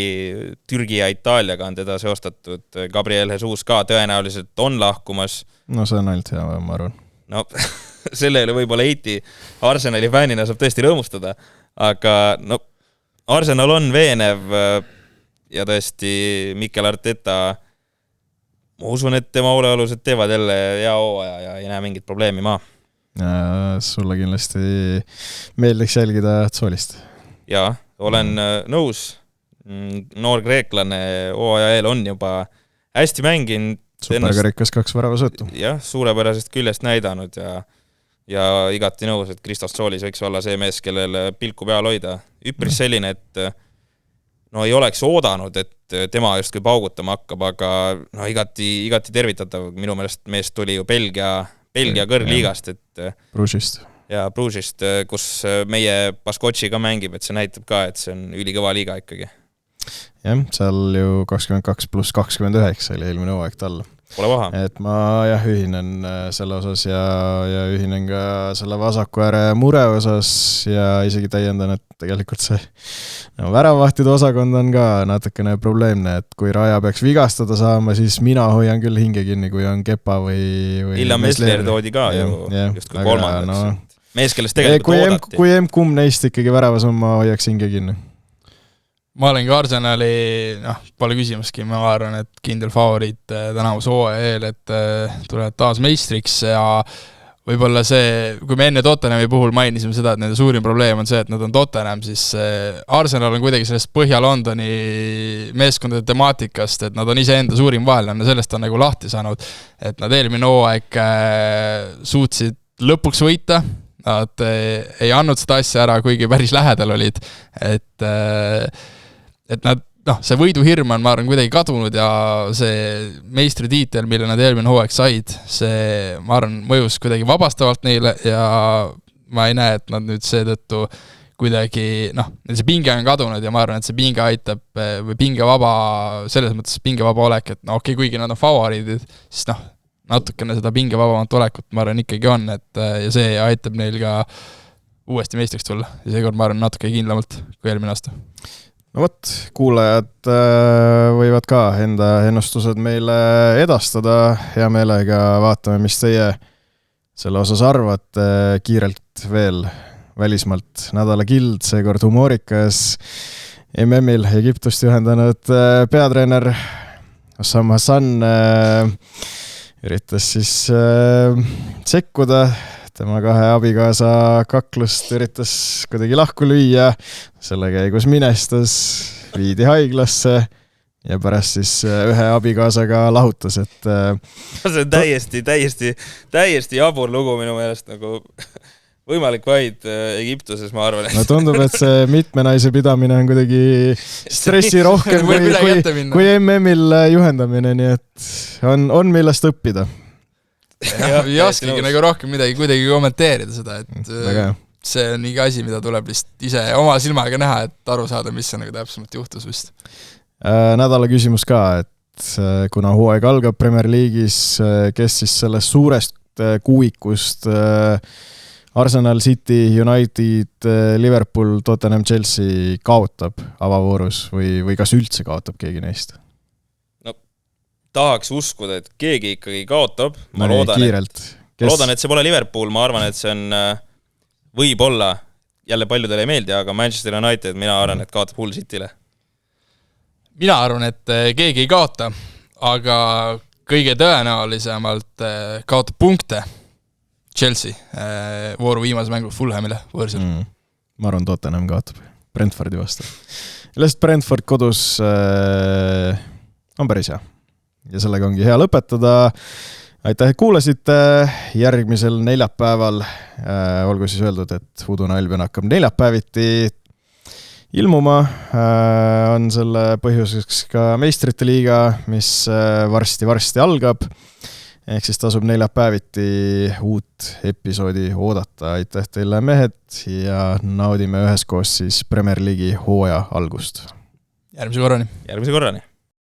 Türgi ja Itaaliaga on teda seostatud, Gabriel Jesus ka tõenäoliselt on lahkumas. No see on ainult hea, ma arvan. No selle üle võib-olla Eiti Arsenali fännina saab tõesti rõõmustada, aga no Arsenal on veenev ja tõesti Mikel Arteta, ma usun, et tema oleolused teevad jälle hea hooaja ja ei näe mingit probleemi maa. Sulle kindlasti meeldiks jälgida Tsoolist. Jaa, olen nõus. Noor kreeklane hooaja eel on juba hästi mänginud. Superkarikas 2 väravasõttu. Jah, suurepärasest küljest näidanud ja igati nõus, et Kristos Tsoolis võiks olla see mees, kellel pilku peal hoida. Üpris selline, et no ei oleks oodanud, et tema just kui paugutama hakkab, aga no igati tervitatav. Minu meelest meest tuli ju Belgia kõrgliigast, et Brugesist. Ja Brugesist, kus meie Baskotši ka mängib, et see näitab ka, et see on ülikõva liiga ikkagi. Jah, seal ju 22 + 29 oli eelmine hooaeg tal. Pole vaha. Et ma ühinen selle osas ja ühinen ka selle vasaku ääre mure osas ja isegi täiendan, et tegelikult see väravvahtide osakond on ka natukene probleemne, et kui Raja peaks vigastada saama, siis mina hoian küll hinge kinni, kui on Kepa või Illa Messler toodi ka just kui kolmandaks. Mees, kellest tegelikult oodati. Kui kumb neist ikkagi väravas on, ma hoiaks hinge kinni. Ma olen ka Arsenali, pole küsimuski, ma arvan, et kindel favoriit tänavus hooaja eel, et tulevad taas meistriks ja võib-olla see, kui me enne Tottenhami puhul mainisime seda, et nende suurim probleem on see, et nad on Tottenham, siis Arsenal on kuidagi sellest Põhja-Londoni meeskondade temaatikast, et nad on iseenda suurim vahelane, sellest on nagu lahti saanud, et nad eelmine hooaeg suutsid lõpuks võita, nad ei andnud seda asja ära, kuigi päris lähedal olid, et nad, see võiduhirm on, ma arvan, kuidagi kadunud ja see meistritiitel, mille nad eelmine hooaeg said, see, ma arvan, mõjus kuidagi vabastavalt neile ja ma ei näe, et nad nüüd seetõttu kuidagi, see pinge on kadunud ja ma arvan, et see pinge aitab või pingevaba, selles mõttes pingevaba olek, et okei, kuigi nad on favoriidid, siis natukene seda pingevabamat olekut, ma arvan, ikkagi on, et ja see aitab neil ka uuesti meistriks tulla ja seekord ma arvan natuke kindlamalt kui eelmine aasta. No võt, kuulajad võivad ka enda ennustused meile edastada, hea meelega vaatame, mis teie selle osas arvate, kiirelt veel välismalt nädala kild, seekord humoorikas MM-il Egiptust juhendanud peatreener Osama Hassan üritas siis sekkuda, tema 2 abikaasa kaklust üritas kuidagi lahku lüüa, selle käigus minestas, viidi haiglasse ja pärast siis ühe abikaasaga lahutas, et see on täiesti jabur lugu minu meelest, nagu võimalik vaid Egiptuses, ma arvan. No tundub, et see mitme naise pidamine on kuidagi stressi rohkem kui MM-il juhendamine, nii et on millest õppida. Ei oskagi nagu rohkem midagi kuidagi kommenteerida seda, et see on mingi asi, mida tuleb lihtsalt ise oma silmaga näha, et aru saada, mis see nagu täpsemalt juhtus vist. Nädala küsimus ka, et kuna hooaeg algab Premier League'is, kes siis sellest suurest kuuikust Arsenal, City, United, Liverpool, Tottenham, Chelsea kaotab avavoorus või kas üldse kaotab keegi neist? No tahaks uskuda, et keegi ikkagi kaotab. Ma loodan, et see pole Liverpool, ma arvan, et see on võib-olla, jälle paljudele ei meeldi, aga Manchester United, mina arvan, et kaotab Hull City'le. Mina arvan, et keegi ei kaota, aga kõige tõenäolisemalt kaotab punkte Chelsea vooru viimase mängu Fulhamile võõrsil. Ma arvan, Tottenham kaotab Brentfordi vastu. Lihtsalt Brentford kodus on päris hea. Ja sellega ongi hea lõpetada. Aitäh, et kuulasite. Järgmisel neljapäeval, olgu siis öeldud, et Udune Albion hakkab neljapäeviti ilmuma, on selle põhjuseks ka meistrite liiga, mis varsti algab. Ehk siis tasub neljapäeviti uut episoodi oodata. Aitäh teile mehed ja naudime üheskoos siis Premier League'i hooaja algust. Järgmise korrani.